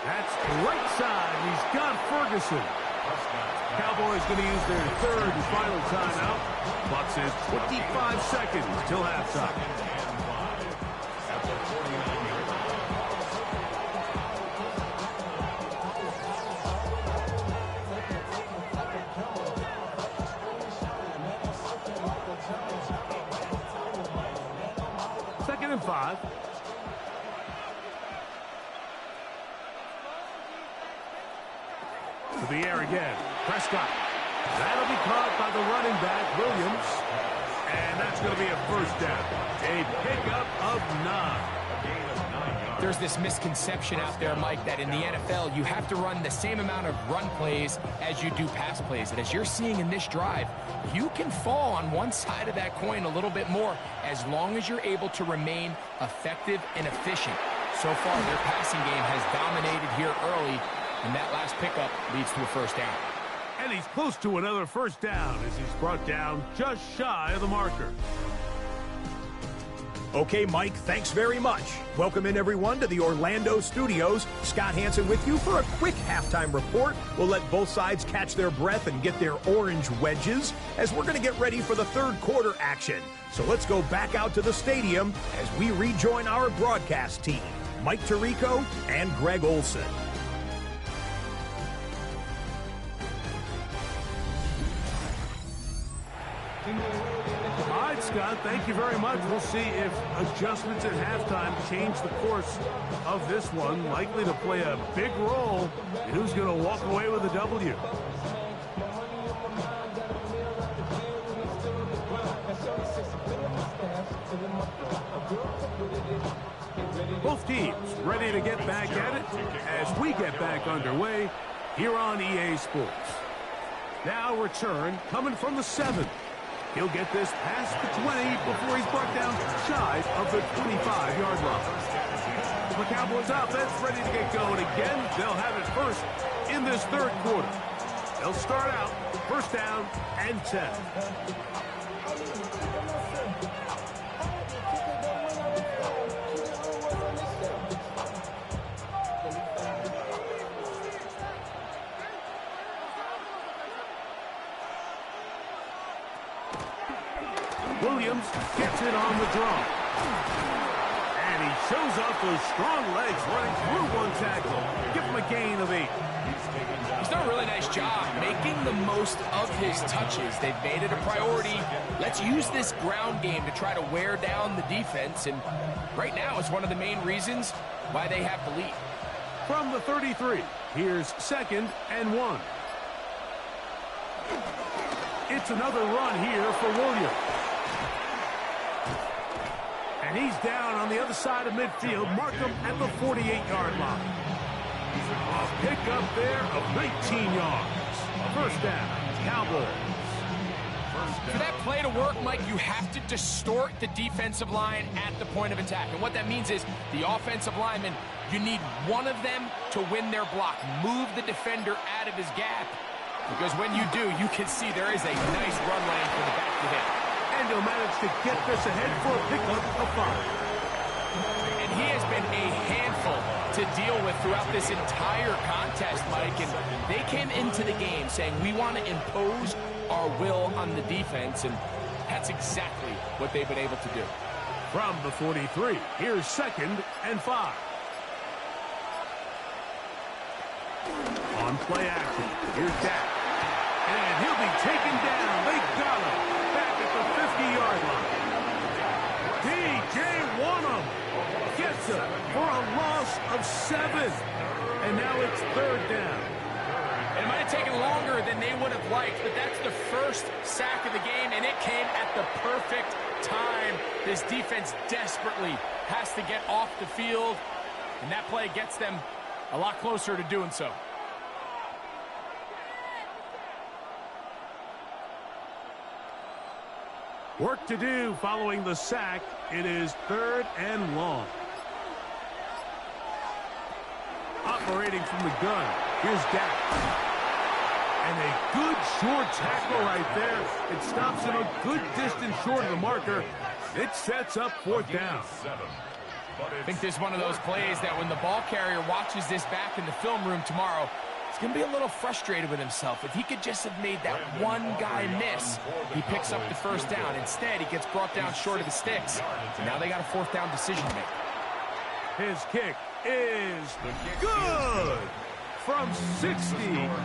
That's right side. He's got Ferguson. Cowboys going to use their 3rd and final timeout. Clock says 25 seconds till halftime. Second and 5. To the air again. Prescott. That'll be caught by the running back, Williams. And that's going to be a first down. A pickup of 9. There's this misconception out there, Mike, that in the NFL, you have to run the same amount of run plays as you do pass plays. And as you're seeing in this drive, you can fall on one side of that coin a little bit more as long as you're able to remain effective and efficient. So far, their passing game has dominated here early, and that last pickup leads to a first down. And he's close to another first down as he's brought down just shy of the marker. Okay, Mike, thanks very much. Welcome in, everyone, to the Orlando studios. Scott Hansen with you for a quick halftime report. We'll let both sides catch their breath and get their orange wedges as we're going to get ready for the third quarter action. So let's go back out to the stadium as we rejoin our broadcast team, Mike Tirico and Greg Olson. All right, Scott, thank you very much. We'll see if adjustments at halftime change the course of this one. Likely to play a big role in who's going to walk away with a W. Both teams ready to get back at it as we get back underway here on EA Sports. Now return coming from the 7. He'll get this past the 20 before he's brought down shy of the 25-yard line. The Cowboys offense ready to get going again. They'll have it first in this third quarter. They'll start out first down and 10. Williams gets it on the draw. And he shows up with strong legs running through one tackle. Give him a gain of 8. He's done a really nice job making the most of his touches. They've made it a priority. Let's use this ground game to try to wear down the defense. And right now it's one of the main reasons why they have the lead. From the 33, here's 2nd and 1. It's another run here for Williams. And he's down on the other side of midfield. Mark him at the 48-yard line. A pickup there of 19 yards. First down, Cowboys. For that play to work, Mike, you have to distort the defensive line at the point of attack. And what that means is the offensive lineman, you need one of them to win their block. Move the defender out of his gap. Because when you do, you can see there is a nice run lane for the back to hit. And he'll manage to get this ahead for a pickup of 5. And he has been a handful to deal with throughout this entire contest, Mike. And they came into the game saying, we want to impose our will on the defense. And that's exactly what they've been able to do. From the 43, here's 2nd and 5. On play action, here's Dak. And he'll be taken down. They got him back at the 50-yard line. DJ Wanham gets it for a loss of 7. And now it's 3rd down. It might have taken longer than they would have liked, but that's the first sack of the game, and it came at the perfect time. This defense desperately has to get off the field, and that play gets them a lot closer to doing so. Work to do following the sack. It is 3rd and long. Operating from the gun, here's Dak. And a good short tackle right there. It stops him a good distance short of the marker. It sets up 4th down. I think this is one of those plays that when the ball carrier watches this back in the film room tomorrow, he's going to be a little frustrated with himself. If he could just have made that one guy miss, he picks up the first down. Instead, he gets brought down short of the sticks. And now they got a 4th down decision to make. His kick is good. From 60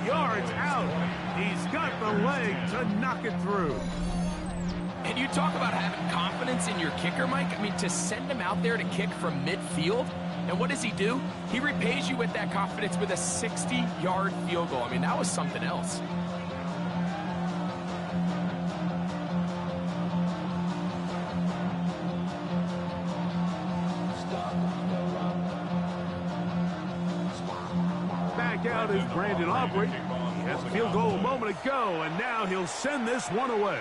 yards out, he's got the leg to knock it through. And you talk about having confidence in your kicker, Mike. I mean, to send him out there to kick from midfield, and what does he do? He repays you with that confidence with a 60-yard field goal. I mean, that was something else. out is Brandon Aubrey. He has a field goal a moment ago, and now he'll send this one away.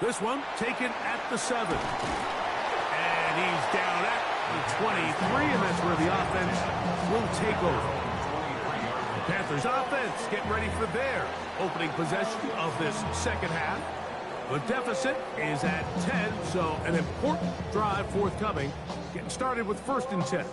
This one taken at the 7. And he's down at the 23, and that's where the offense will take over. The Panthers offense getting ready for their opening possession of this second half. The deficit is at 10, so an important drive forthcoming. Getting started with 1st and 10.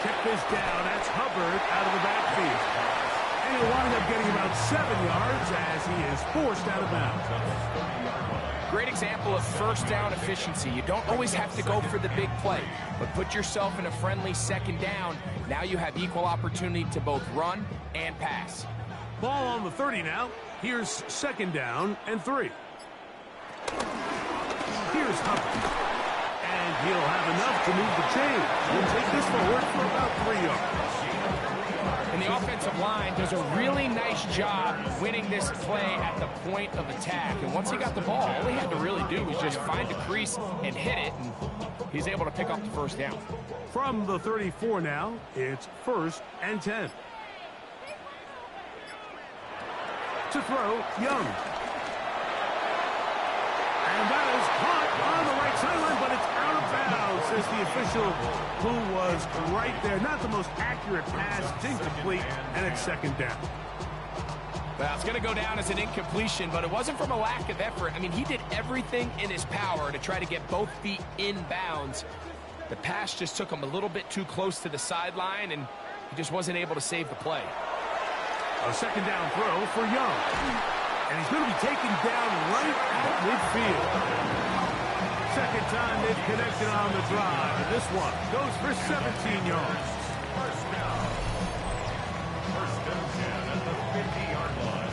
Check this down. That's Hubbard out of the backfield. And he'll wind up getting about 7 yards as he is forced out of bounds. Great example of first down efficiency. You don't always have to go for the big play, but put yourself in a friendly second down. Now you have equal opportunity to both run and pass. Ball on the 30 now. Here's 2nd down and 3. Here's Hubbard. And he'll have enough to move the chain. He'll take this forward for about 3 yards. And the offensive line does a really nice job winning this play at the point of attack. And once he got the ball, all he had to really do was just find a crease and hit it, and he's able to pick up the 1st down. From the 34 now, it's 1st and 10. To throw, Young. And that is caught on the right sideline, but it's out of bounds, says the official who was right there. Not the most accurate pass. It's incomplete, and it's 2nd down. Well, it's going to go down as an incompletion, but it wasn't from a lack of effort. I mean, he did everything in his power to try to get both feet in bounds. The pass just took him a little bit too close to the sideline, and he just wasn't able to save the play. A 2nd down throw for Young. And he's going to be taken down right at midfield. 2nd time they've connected on the drive. And this one goes for 17 yards. 1st down. 1st and 10 at the 50-yard line.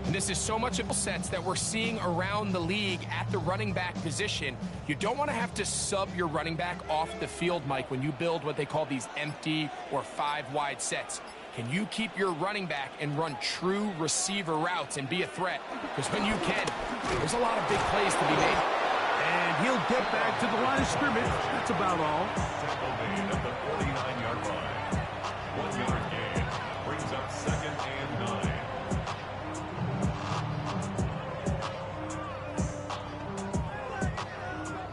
And this is so much of sets that we're seeing around the league at the running back position. You don't want to have to sub your running back off the field, Mike, when you build what they call these empty or 5-wide sets. Can you keep your running back and run true receiver routes and be a threat? Because when you can, there's a lot of big plays to be made. And he'll get back to the line of scrimmage. That's about all. Tackle made at the 49-yard line. 1-yard gain brings up 2nd and 9.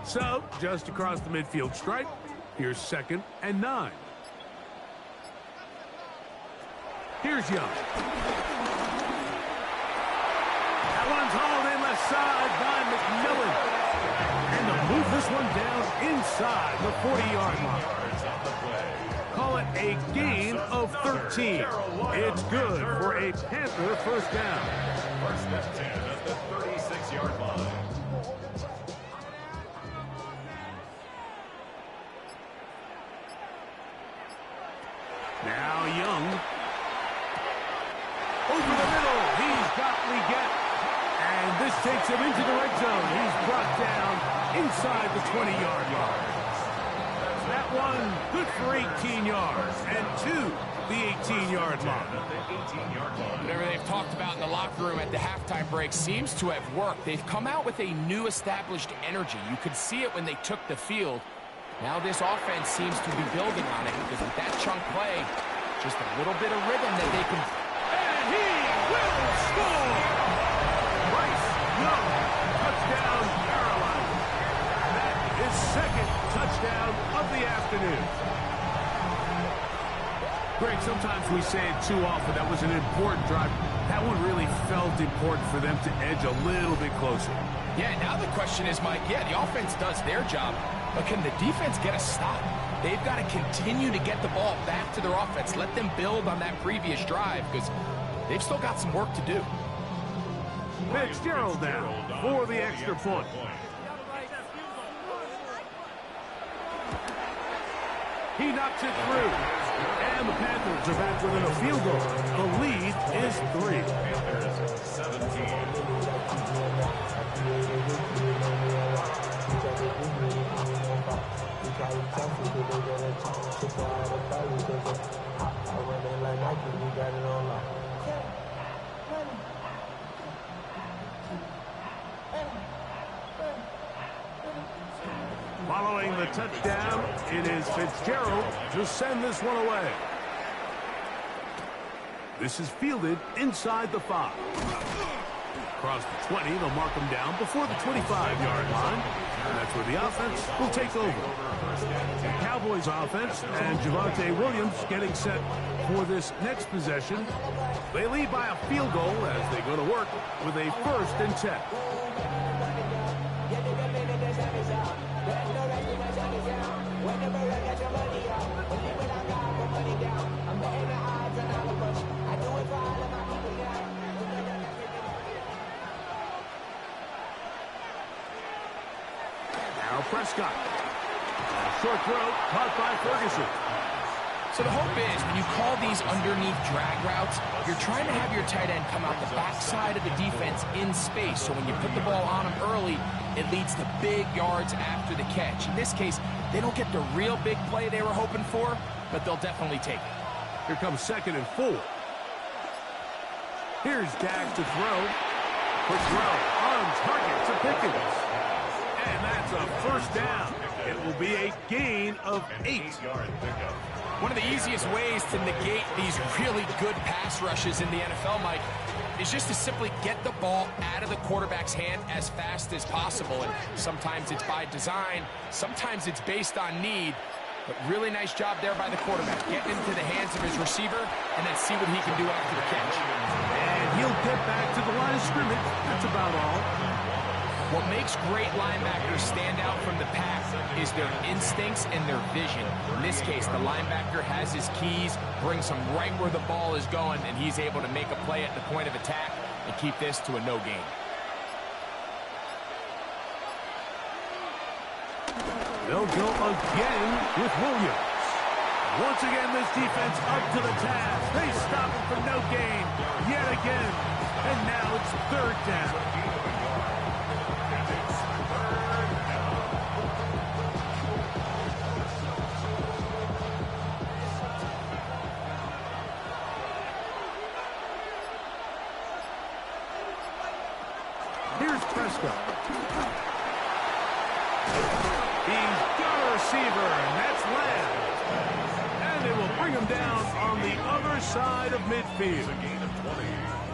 So, just across the midfield stripe, here's 2nd and 9. Here's Young. That one's hauled in left side by McMillan. And they'll move this one down inside the 40-yard line. Call it a gain of 13. It's good for a Panther 1st down. 1st and 10 at the 36-yard line. Now Young. Over the middle. He's got Leggett. And this takes him into the red zone. He's brought down inside the 20-yard line. That one good for 18 yards. And to the 18-yard line. Whatever they've talked about in the locker room at the halftime break seems to have worked. They've come out with a new established energy. You could see it when they took the field. Now this offense seems to be building on it because with that chunk play, just a little bit of rhythm that they can. And he will score! Bryce Young, touchdown, Carolina. That is 2nd touchdown of the afternoon. Greg, sometimes we say it too often. That was an important drive. That one really felt important for them to edge a little bit closer. Yeah, now the question is, Mike, yeah, the offense does their job, but can the defense get a stop? They've got to continue to get the ball back to their offense. Let them build on that previous drive because they've still got some work to do. Fitzgerald now for the extra point. He knocks it through. And the Panthers are back within a field goal. The lead is 3. Panthers 17. Following the touchdown, it is Fitzgerald to send this one away. This is fielded inside the 5. Across the 20, they'll mark him down before the 25-yard line. And that's where the offense will take over. The Cowboys offense and Javonte Williams getting set for this next possession. They lead by a field goal as they go to work with a 1st and 10. Now Prescott. Short throw caught by Ferguson. So the hope is when you call these underneath drag routes, you're trying to have your tight end come out the backside of the defense in space. So when you put the ball on him early, it leads to big yards after the catch. In this case, they don't get the real big play they were hoping for, but they'll definitely take it. Here comes 2nd and 4. Here's Dak to throw. Quick throw on target to Pickens. And that's a 1st down. It will be a gain of 8. One of the easiest ways to negate these really good pass rushes in the NFL, Mike, is just to simply get the ball out of the quarterback's hand as fast as possible. And sometimes it's by design, sometimes it's based on need. But really nice job there by the quarterback, getting into the hands of his receiver and then see what he can do after the catch. And he'll get back to the line of scrimmage. That's about all. What makes great linebackers stand out from the pack is their instincts and their vision. In this case, the linebacker has his keys, brings him right where the ball is going, and he's able to make a play at the point of attack and keep this to a no gain. They'll go again with Williams. Once again, this defense up to the task. They stop him for no gain yet again. And now it's 3rd down. Here's Prescott. He's got a receiver, and that's Lamb. And they will bring him down on the other side of midfield.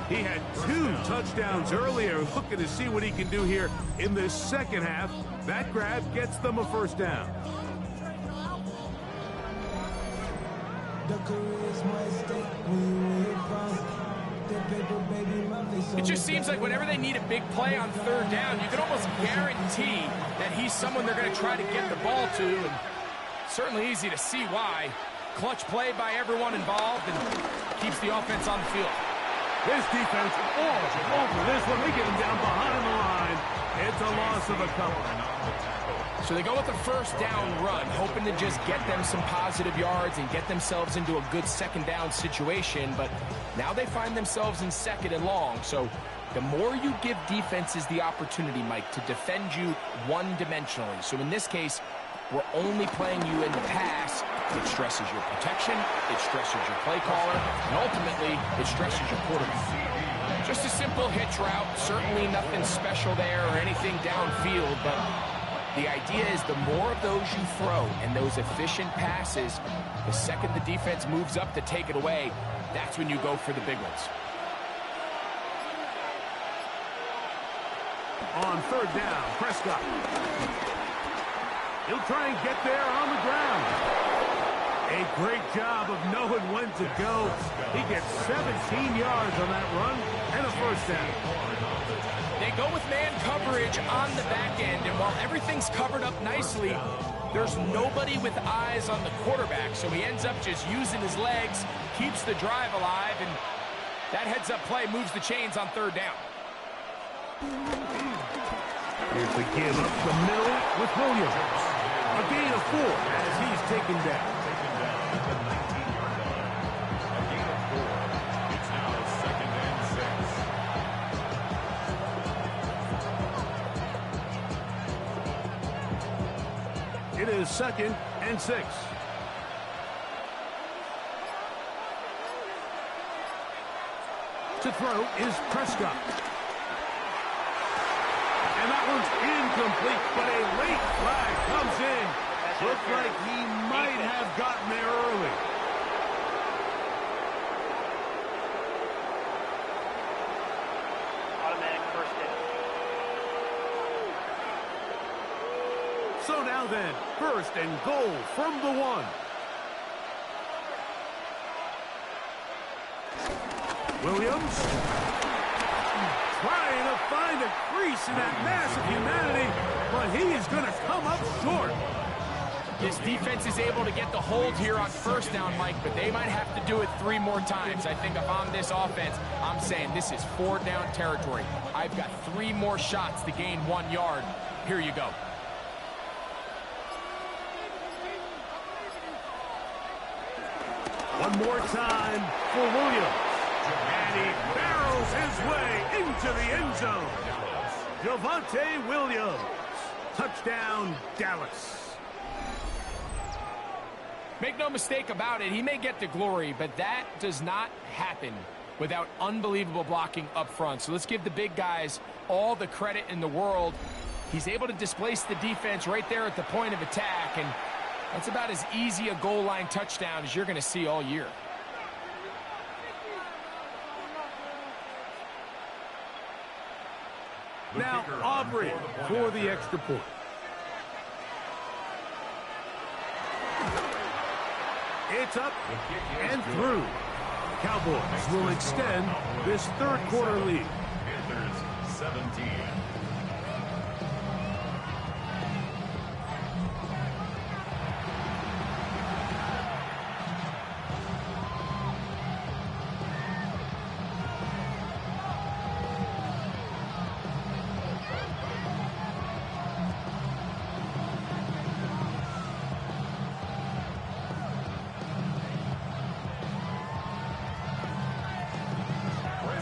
He had 2 touchdowns earlier, looking to see what he can do here in this 2nd half. That grab gets them a 1st down. It just seems like whenever they need a big play on 3rd down, you can almost guarantee that he's someone they're going to try to get the ball to, and certainly easy to see why. Clutch play by everyone involved and keeps the offense on the field. This defense all over this one. They get him down behind the line. It's a loss of a couple. So they go with a 1st down run, hoping to just get them some positive yards and get themselves into a good 2nd down situation. But now they find themselves in 2nd and long. So the more you give defenses the opportunity, Mike, to defend you one-dimensionally. So in this case, we're only playing you in the pass. It stresses your protection, it stresses your play caller, and ultimately, it stresses your quarterback. Just a simple hitch route, certainly nothing special there or anything downfield, but the idea is the more of those you throw and those efficient passes, the second the defense moves up to take it away, that's when you go for the big ones. On 3rd down, Prescott. He'll try and get there on the ground. A great job of knowing when to go. He gets 17 yards on that run and a 1st down. They go with man coverage on the back end, and while everything's covered up nicely, there's nobody with eyes on the quarterback, so he ends up just using his legs, keeps the drive alive, and that heads-up play moves the chains on 3rd down. Here's the give up the middle with Williams. A gain of 4 as he's taken down. is 2nd and 6. To throw is Prescott. And that one's incomplete, but a late flag comes in. Looks like he might have gotten there early. Automatic first down. So now then, 1st and goal from the 1. Williams trying to find a crease in that mass of humanity, but he is going to come up short. This defense is able to get the hold here on 1st down, Mike, but they might have to do it 3 more times. I think if I'm this offense, I'm saying this is 4th down territory. I've got 3 more shots to gain 1 yard. Here you go. One more time for Williams. And he barrels his way into the end zone. Javonte Williams. Touchdown, Dallas. Make no mistake about it, he may get the glory, but that does not happen without unbelievable blocking up front. So let's give the big guys all the credit in the world. He's able to displace the defense right there at the point of attack, and that's about as easy a goal line touchdown as you're going to see all year. Now Aubrey for the extra point. It's up and through. Cowboys will extend this 3rd quarter lead. Panthers 17.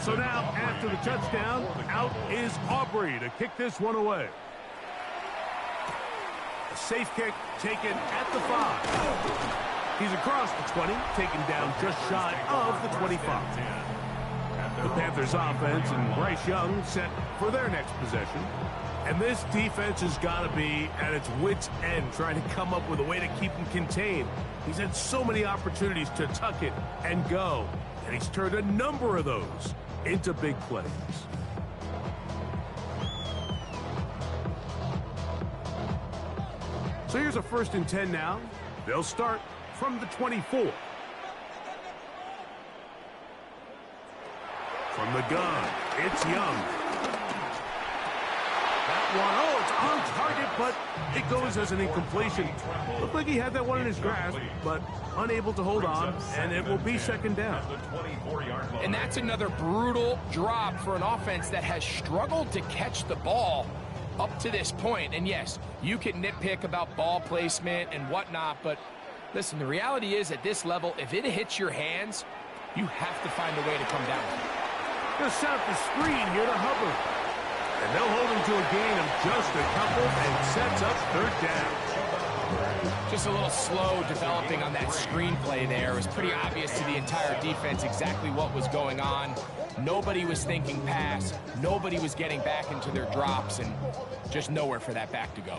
So now, after the touchdown, out is Aubrey to kick this one away. A safe kick taken at the 5. He's across the 20, taken down just shy of the 25. The Panthers offense and Bryce Young set for their next possession. And this defense has got to be at its wits' end, trying to come up with a way to keep him contained. He's had so many opportunities to tuck it and go, and he's turned a number of those into big plays. So here's a 1st and 10 now. They'll start from the 24. From the gun, it's Young. That one, it's on target, but it goes as an incompletion. Looked like he had that one in his grasp, but unable to hold on, and it will be 2nd down. And that's another brutal drop for an offense that has struggled to catch the ball up to this point. And yes, you can nitpick about ball placement and whatnot, but listen, the reality is at this level, if it hits your hands, you have to find a way to come down. Gonna set up the screen here to Hubbard. And they'll hold him to a gain of just a couple and sets up 3rd down. Just a little slow developing on that screenplay there. It was pretty obvious to the entire defense exactly what was going on. Nobody was thinking pass. Nobody was getting back into their drops, and just nowhere for that back to go.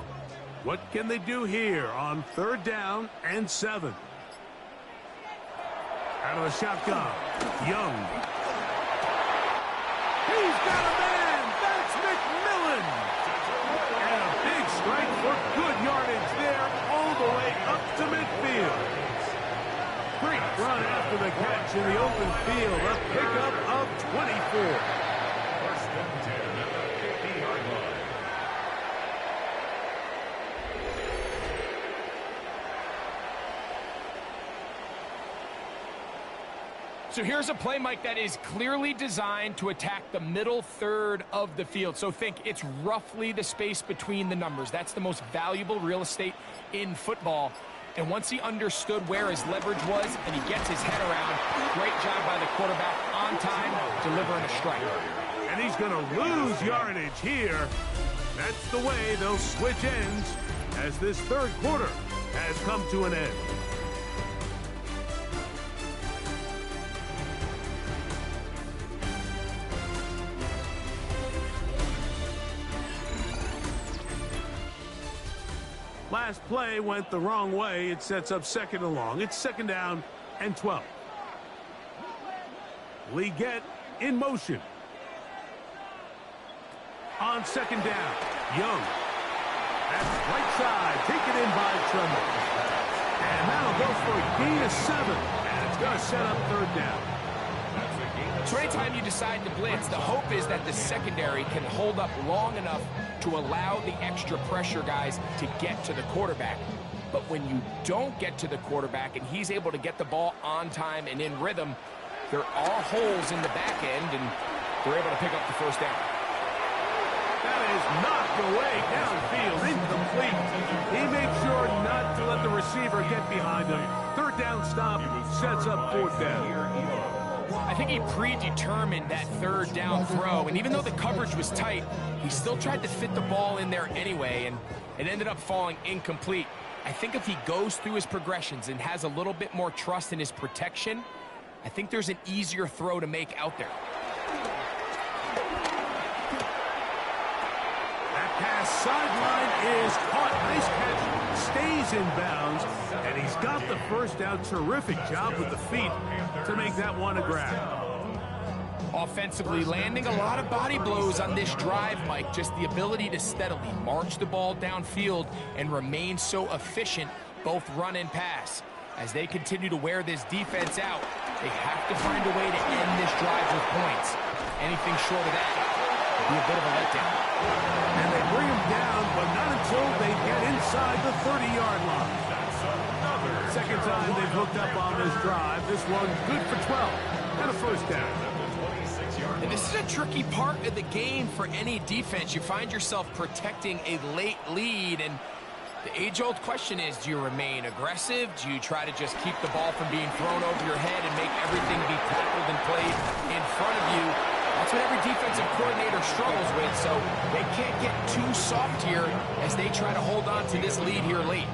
What can they do here on 3rd down and 7? Out of the shotgun, Young. He's got a man! That's McMillan! And a big strike for good yardage there all the way up to midfield. Great run after the catch in the open field. A pickup of 24. 1st and 10 at the 50-yard line. So here's a play, Mike, that is clearly designed to attack the middle 3rd of the field. So think it's roughly the space between the numbers. That's the most valuable real estate in football. And once he understood where his leverage was and he gets his head around, great job by the quarterback on time, delivering a strike. And he's going to lose yardage here. That's the way they'll switch ends as this third quarter has come to an end. Last play went the wrong way. It sets up second and long. It's second down and 12. Leggett in motion. On second down, Young. That's right side, taken in by Tremble. And that'll go for a gain of 7. And it's going to set up third down. So anytime you decide to blitz, the hope is that the secondary can hold up long enough to allow the extra pressure guys to get to the quarterback. But when you don't get to the quarterback and he's able to get the ball on time and in rhythm, there are holes in the back end, and they're able to pick up the first down. That is knocked away downfield, incomplete. He made sure not to let the receiver get behind him. Third down stop sets up fourth down. I think he predetermined that third down throw, and even though the coverage was tight, he still tried to fit the ball in there anyway, and it ended up falling incomplete. I think if he goes through his progressions and has a little bit more trust in his protection, I think there's an easier throw to make out there. That pass sideline is caught. Nice catch. Stays in bounds, and he's got the first down. Terrific job with the feet to make that one a grab. Offensively, landing a lot of body blows on this drive, Mike. Just the ability to steadily march the ball downfield and remain so efficient, both run and pass. As they continue to wear this defense out, they have to find a way to end this drive with points. Anything short of that would be a bit of a letdown. And they bring him down, but not until they get inside the 30-yard line. Second time they've hooked up on this drive. This one good for 12 and a first down. And this is a tricky part of the game for any defense. You find yourself protecting a late lead, and the age-old question is, do you remain aggressive? Do you try to just keep the ball from being thrown over your head and make everything be tackled and played in front of you? That's what every defensive coordinator struggles with, so they can't get too soft here as they try to hold on to this lead here late.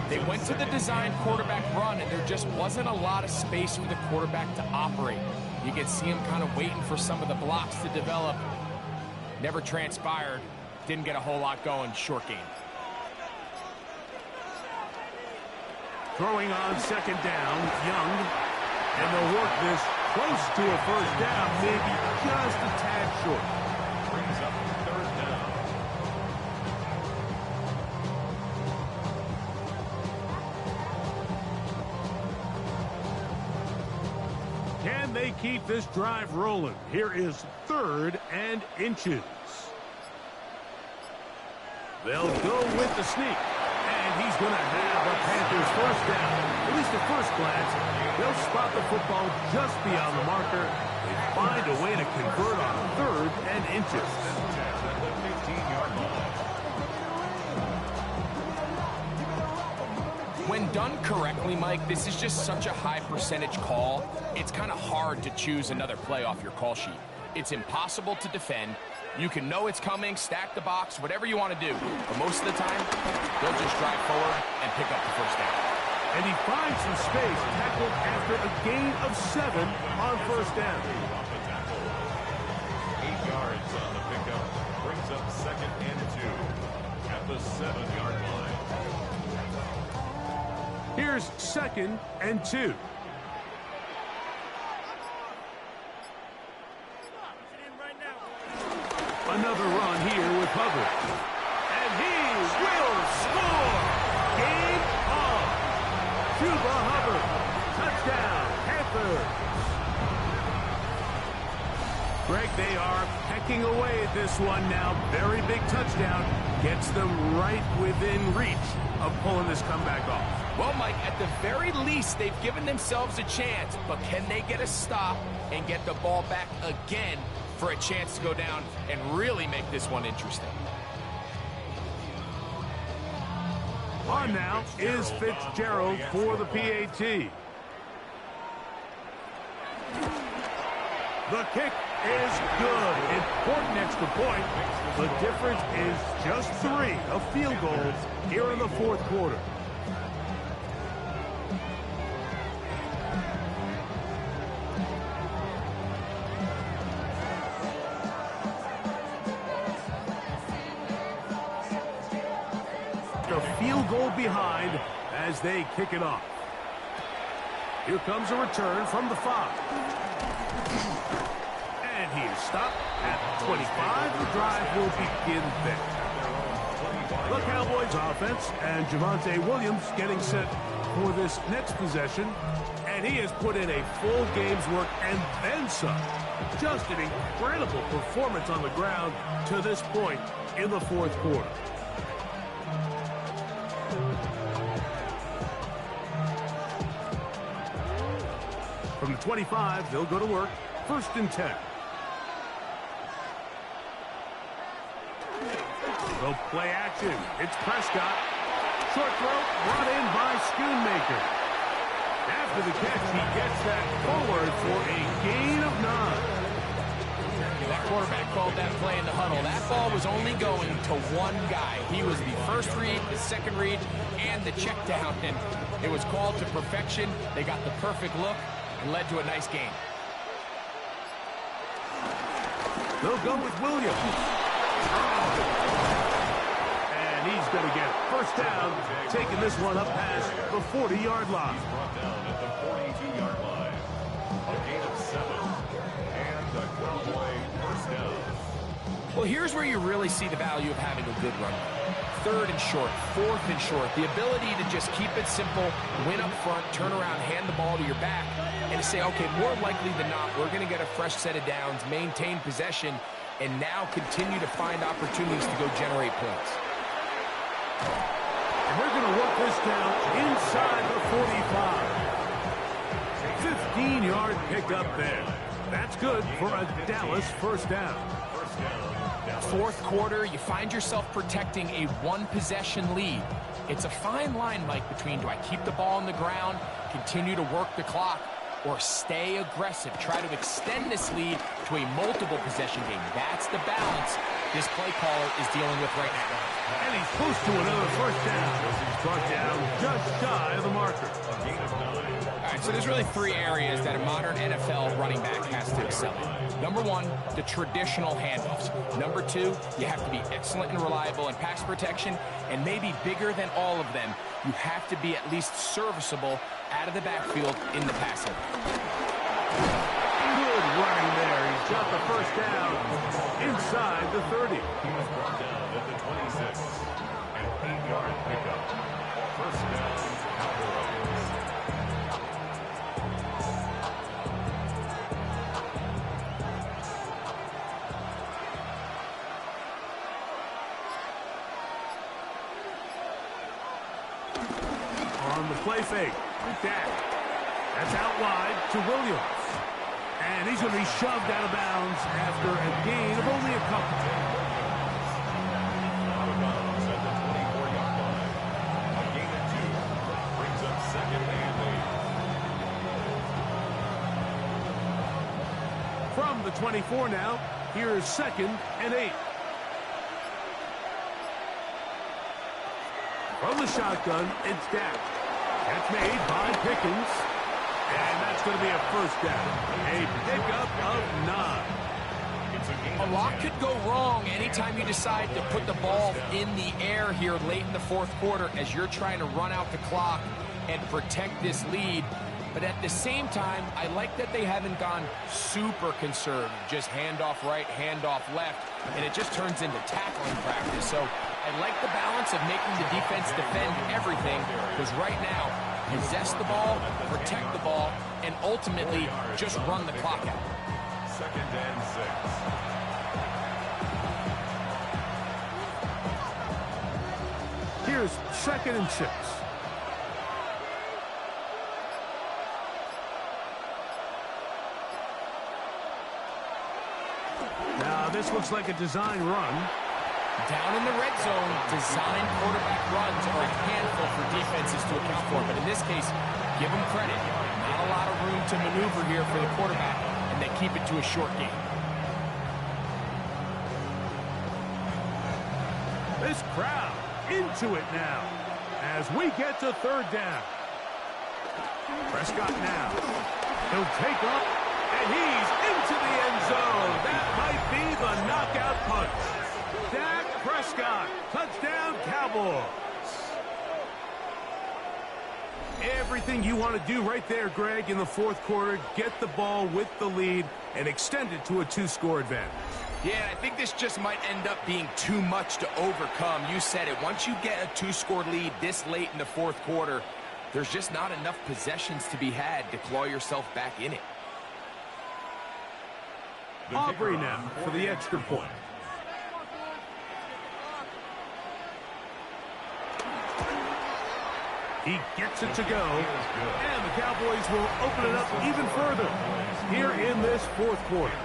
They went to the design quarterback run, and there just wasn't a lot of space for the quarterback to operate. You can see him kind of waiting for some of the blocks to develop. Never transpired. Didn't get a whole lot going. Short game. Throwing on second down, Young. And they'll work this close to a first down, maybe just a tad short. Brings up third down. Can they keep this drive rolling? Here is third and inches. They'll go with the sneak. And he's going to have a Panthers first down. At least at first glance, they'll spot the football just beyond the marker. They find a way to convert on third and inches. When done correctly, Mike, this is just such a high percentage call. It's kind of hard to choose another play off your call sheet. It's impossible to defend. You can know it's coming, stack the box, whatever you want to do. But most of the time, they'll just drive forward and pick up the first down. And he finds some space, tackled after a gain of 7 on first down. 8 yards on the pickup. Brings up second and 2 at the 7-yard line. Here's second and 2. Another run here with Hubbard. And he will score! Game on! Chuba Hubbard. Touchdown, Panthers. Greg, they are pecking away at this one now. Very big touchdown. Gets them right within reach of pulling this comeback off. Well, Mike, at the very least, they've given themselves a chance. But can they get a stop and get the ball back again for a chance to go down and really make this one interesting? On now is Fitzgerald for the PAT. The kick is good. Important extra point. The difference is just 3, a field goal here in the fourth quarter. A field goal behind as they kick it off. Here comes a return from the 5. And he is stopped at 25. The drive will begin there. The Cowboys offense and Javonte Williams getting set for this next possession. And he has put in a full game's work and then some. Just an incredible performance on the ground to this point in the fourth quarter. From the 25, they'll go to work. 1st and 10. They'll play action. It's Prescott. Short throw brought in by Schoonmaker. After the catch, he gets that forward for a gain of 9. That quarterback called that play in the huddle. That ball was only going to one guy. He was the first read, the second read, and the check down. And it was called to perfection. They got the perfect look and led to a nice game. They'll go with Williams. And he's going to get it. First down, taking this one up past the 40-yard line. He's brought down at the 42-yard line. A gain of 7. And the Cowboy first down. Well, here's where you really see the value of having a good run. 3rd and short, 4th and short. The ability to just keep it simple, win up front, turn around, hand the ball to your back, and to say, okay, more likely than not, we're going to get a fresh set of downs, maintain possession, and now continue to find opportunities to go generate points. And they're going to work this down inside the 45. 15-yard pickup there. That's good for a Dallas first down. Fourth quarter, you find yourself protecting a one-possession lead. It's a fine line, Mike, between do I keep the ball on the ground, continue to work the clock, or stay aggressive, try to extend this lead to a multiple-possession game. That's the balance this play caller is dealing with right now. And he's close to another first down. He's brought down just shy of the marker. All right, so there's really 3 areas that a modern NFL running back has to excel in. Number 1, the traditional handoffs. Number 2, you have to be excellent and reliable in pass protection. And maybe bigger than all of them, you have to be at least serviceable out of the backfield in the passing. Good running there. He's got the first down inside the 30. He was brought down at the 26. An 8-yard pickup. First down, Cowboys. On the play fake. Dak. That's out wide to Williams. And he's going to be shoved out of bounds after a gain of only a couple. Out of bounds at the 24-yard line. A gain of 2 brings up 2nd and 8. From the 24 now, here is 2nd and 8. From the shotgun, it's Dak. That's made by Pickens. And that's going to be a first down. A pickup of 9. A lot could go wrong anytime you decide to put the ball in the air here late in the fourth quarter as you're trying to run out the clock and protect this lead. But at the same time, I like that they haven't gone super conservative, just handoff right, handoff left, and it just turns into tackling practice. So I like the balance of making the defense defend everything, because right now, possess the ball, protect the ball, and ultimately just run the clock out. 2nd and 6. Here's 2nd and 6. Now this looks like a design run. Down in the red zone, design quarterback runs are a handful for defenses to account for. But in this case, give them credit. Not a lot of room to maneuver here for the quarterback, and they keep it to a short game. This crowd into it now as we get to third down. Prescott now. He'll take up, and he's into the end zone. That might be the knockout punch. Dak Prescott, touchdown Cowboys. Everything you want to do right there, Greg, in the fourth quarter. Get the ball with the lead and extend it to a 2-score advantage. Yeah, I think this just might end up being too much to overcome. You said it. Once you get a 2-score lead this late in the fourth quarter, there's just not enough possessions to be had to claw yourself back in it. Aubrey now for the extra point. He gets it to go, and the Cowboys will open it up even further here in this fourth quarter.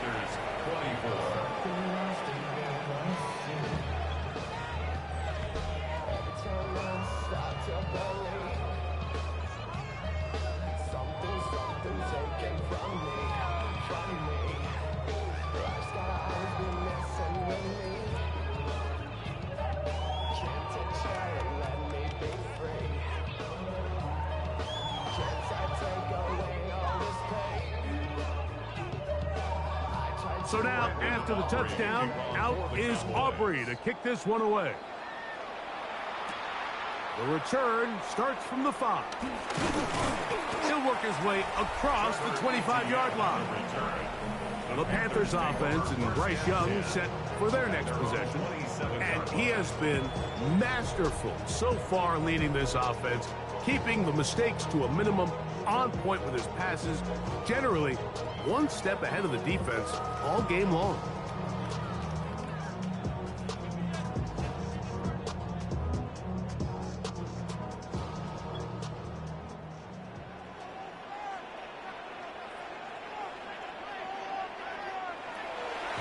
So now, after the touchdown, out is Aubrey to kick this one away. The return starts from the 5. He'll work his way across the 25-yard line. The Panthers offense and Bryce Young set for their next possession. And he has been masterful so far leading this offense, keeping the mistakes to a minimum, on point with his passes, generally one step ahead of the defense all game long.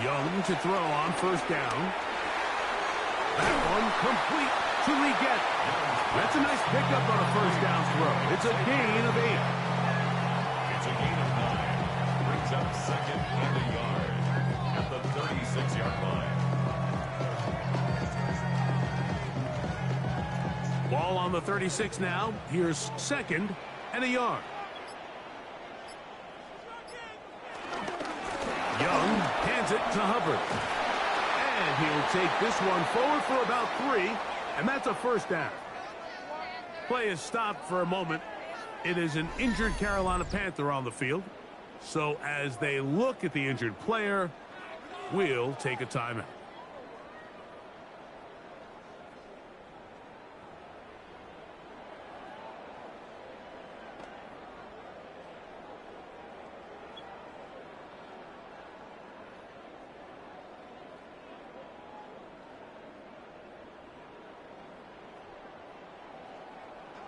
Young to throw on first down. That one complete to Lee Getty. That's a nice pickup on a first down throw. It's a gain of 8. It's a gain of 9. Brings up second and a yard at the 36-yard line. Ball on the 36 now. Here's second and a yard. Young hands it to Hubbard. And he'll take this one forward for about 3, and that's a first down. Play is stopped for a moment. It is an injured Carolina Panther on the field. So as they look at the injured player, we'll take a timeout.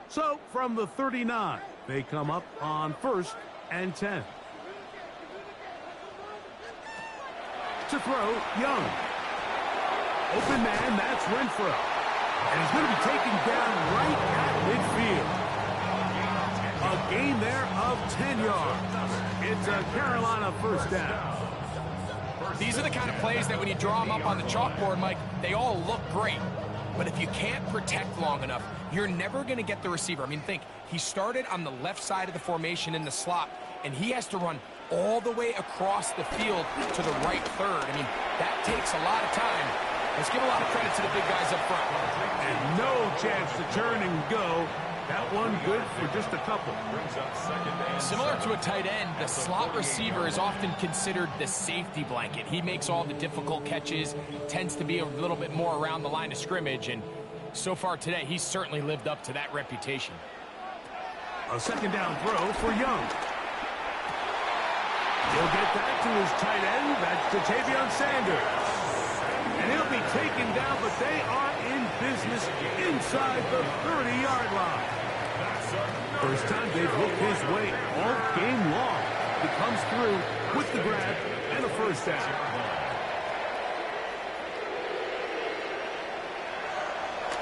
So, from the 39, they come up on 1st and 10. To throw, Young. Open man, that's Renfro. And he's going to be taken down right at midfield. A gain there of 10 yards. It's a Carolina first down. These are the kind of plays that when you draw them up on the chalkboard, Mike, they all look great. But if you can't protect long enough, you're never going to get the receiver. I mean, think, he started on the left side of the formation in the slot, and he has to run all the way across the field to the right third. I mean, that takes a lot of time. Let's give a lot of credit to the big guys up front. And no chance to turn and go. That one good for just a couple. Similar to a tight end, the slot receiver is often considered the safety blanket. He makes all the difficult catches, tends to be a little bit more around the line of scrimmage, and so far today, he's certainly lived up to that reputation. A second down throw for Young. He'll get that to his tight end. That's to Tavion Sanders. And he'll be taken down, but they are in business inside the 30-yard line. First time they've looked his way all game long. He comes through with the grab and a first down.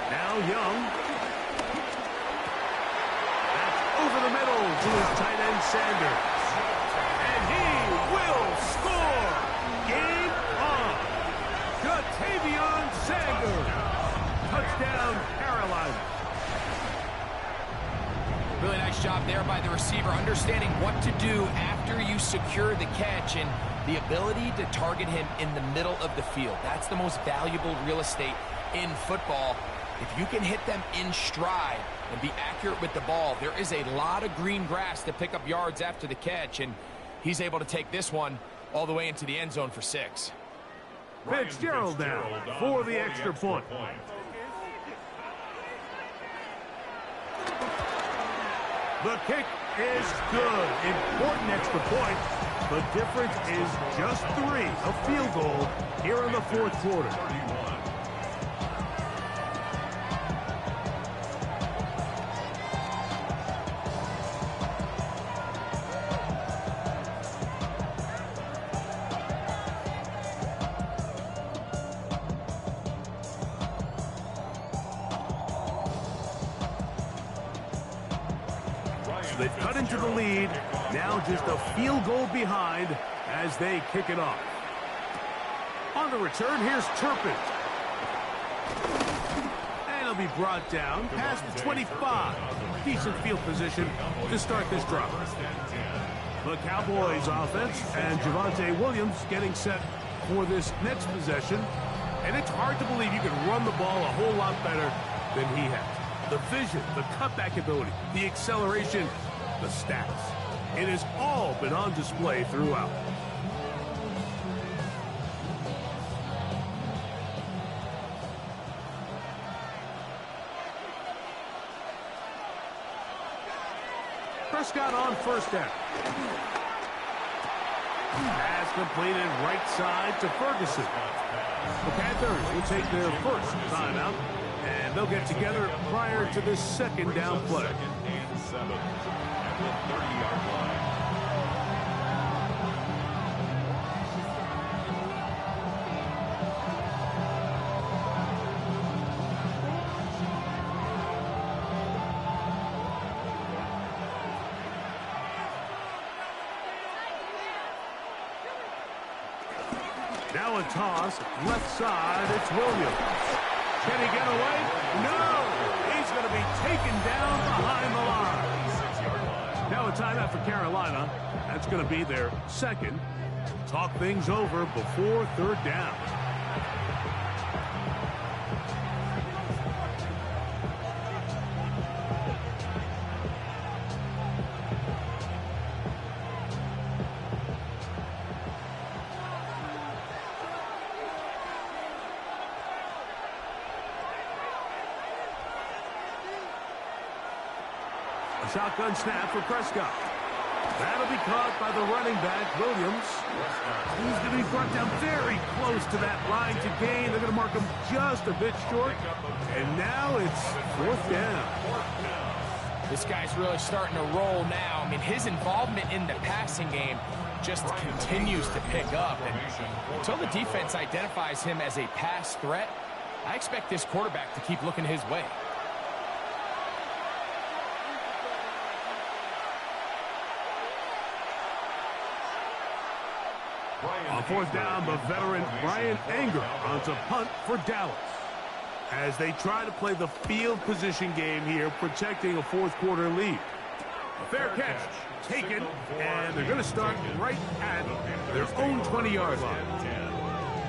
Now Young. That's over the middle to his tight end Sanders. And he will score. Game on. Tavion Sanders. receiver understanding what to do after you secure the catch and the ability to target him in the middle of the field. That's the most valuable real estate in football. If you can hit them in stride and be accurate with the ball, there is a lot of green grass to pick up yards after the catch, and he's able to take this one all the way into the end zone for 6. Fitzgerald down for the extra point. The kick is good. Important extra point. The difference is just 3. A field goal here in the fourth quarter. They've cut into the lead. Now just a field goal behind as they kick it off. On the return, here's Turpin. And he'll be brought down past the 25. Decent field position to start this drive. The Cowboys offense and Javonte Williams getting set for this next possession. And it's hard to believe you can run the ball a whole lot better than he has. The vision, the cutback ability, the acceleration, the stats. It has all been on display throughout. Prescott on first down. Pass completed right side to Ferguson. The Panthers will take their first timeout, and they'll get together prior to this second down play. 2nd and 7 at the 30-yard line. Now a toss, left side, it's Williams. Can he get away? No! He's going to be taken down behind the line. Now a timeout for Carolina. That's going to be their second. Talk things over before third down. Shotgun snap for Prescott. That'll be caught by the running back, Williams. He's going to be brought down very close to that line to gain. They're going to mark him just a bit short. And now it's fourth down. This guy's really starting to roll now. I mean, his involvement in the passing game just continues to pick up. And until the defense identifies him as a pass threat, I expect this quarterback to keep looking his way. On fourth down, the veteran Brian Anger onto punt for Dallas. As they try to play the field position game here, protecting a fourth quarter lead. A fair catch taken, and they're going to start right at their own 20-yard line.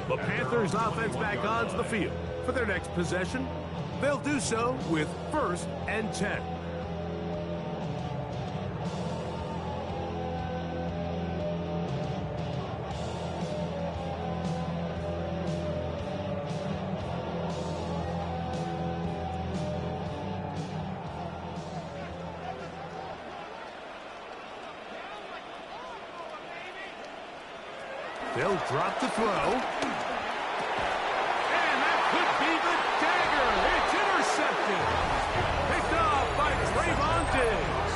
The Panthers offense back onto the field for their next possession. They'll do so with 1st and 10. They'll drop the throw. And that could be the dagger. It's intercepted. Picked off by Trayvon Diggs.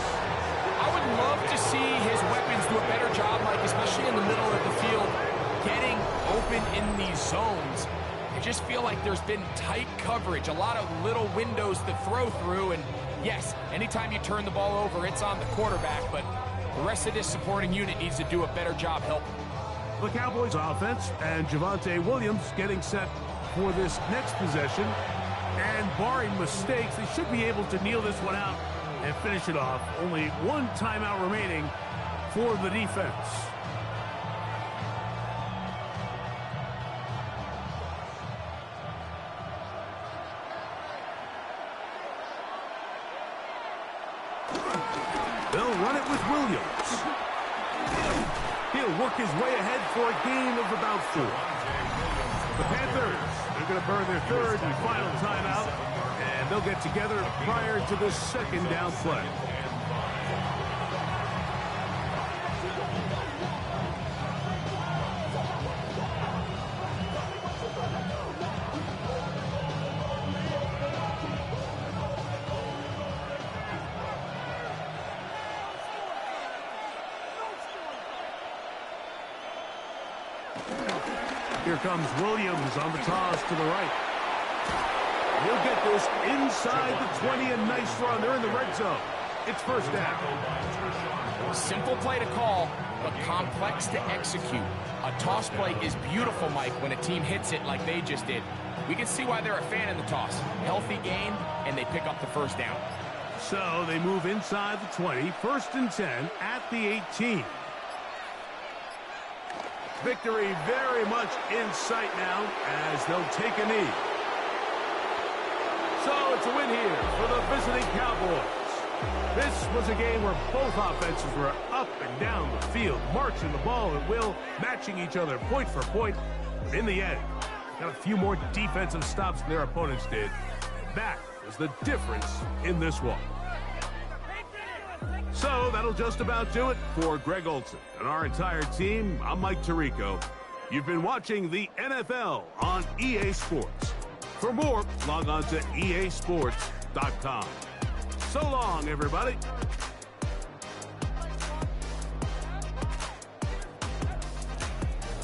I would love to see his weapons do a better job, like especially in the middle of the field, getting open in these zones. I just feel like there's been tight coverage, a lot of little windows to throw through, and yes, anytime you turn the ball over, it's on the quarterback, but the rest of this supporting unit needs to do a better job helping. The Cowboys offense and Javonte Williams getting set for this next possession. And barring mistakes, they should be able to kneel this one out and finish it off. Only one timeout remaining for the defense. They'll run it with Williams. He'll work his way ahead for a gain of about 4. The Panthers, they're going to burn their third and final timeout, and they'll get together prior to the second down play. Here comes Williams on the toss to the right. He'll get this inside the 20, a nice run. They're in the red zone. It's first down. Simple play to call, but complex to execute. A toss play is beautiful, Mike, when a team hits it like they just did. We can see why they're a fan of the toss. Healthy game, and they pick up the first down. So they move inside the 20, first and 10 at the 18. Victory very much in sight now as they'll take a knee. So it's a win here for the visiting Cowboys. This was a game where both offenses were up and down the field, marching the ball at will, matching each other point for point. But in the end, got a few more defensive stops than their opponents did. That was the difference in this one. So that'll just about do it for Greg Olsen and our entire team. I'm Mike Tirico. You've been watching the NFL on EA Sports. For more, log on to easports.com. So long, everybody.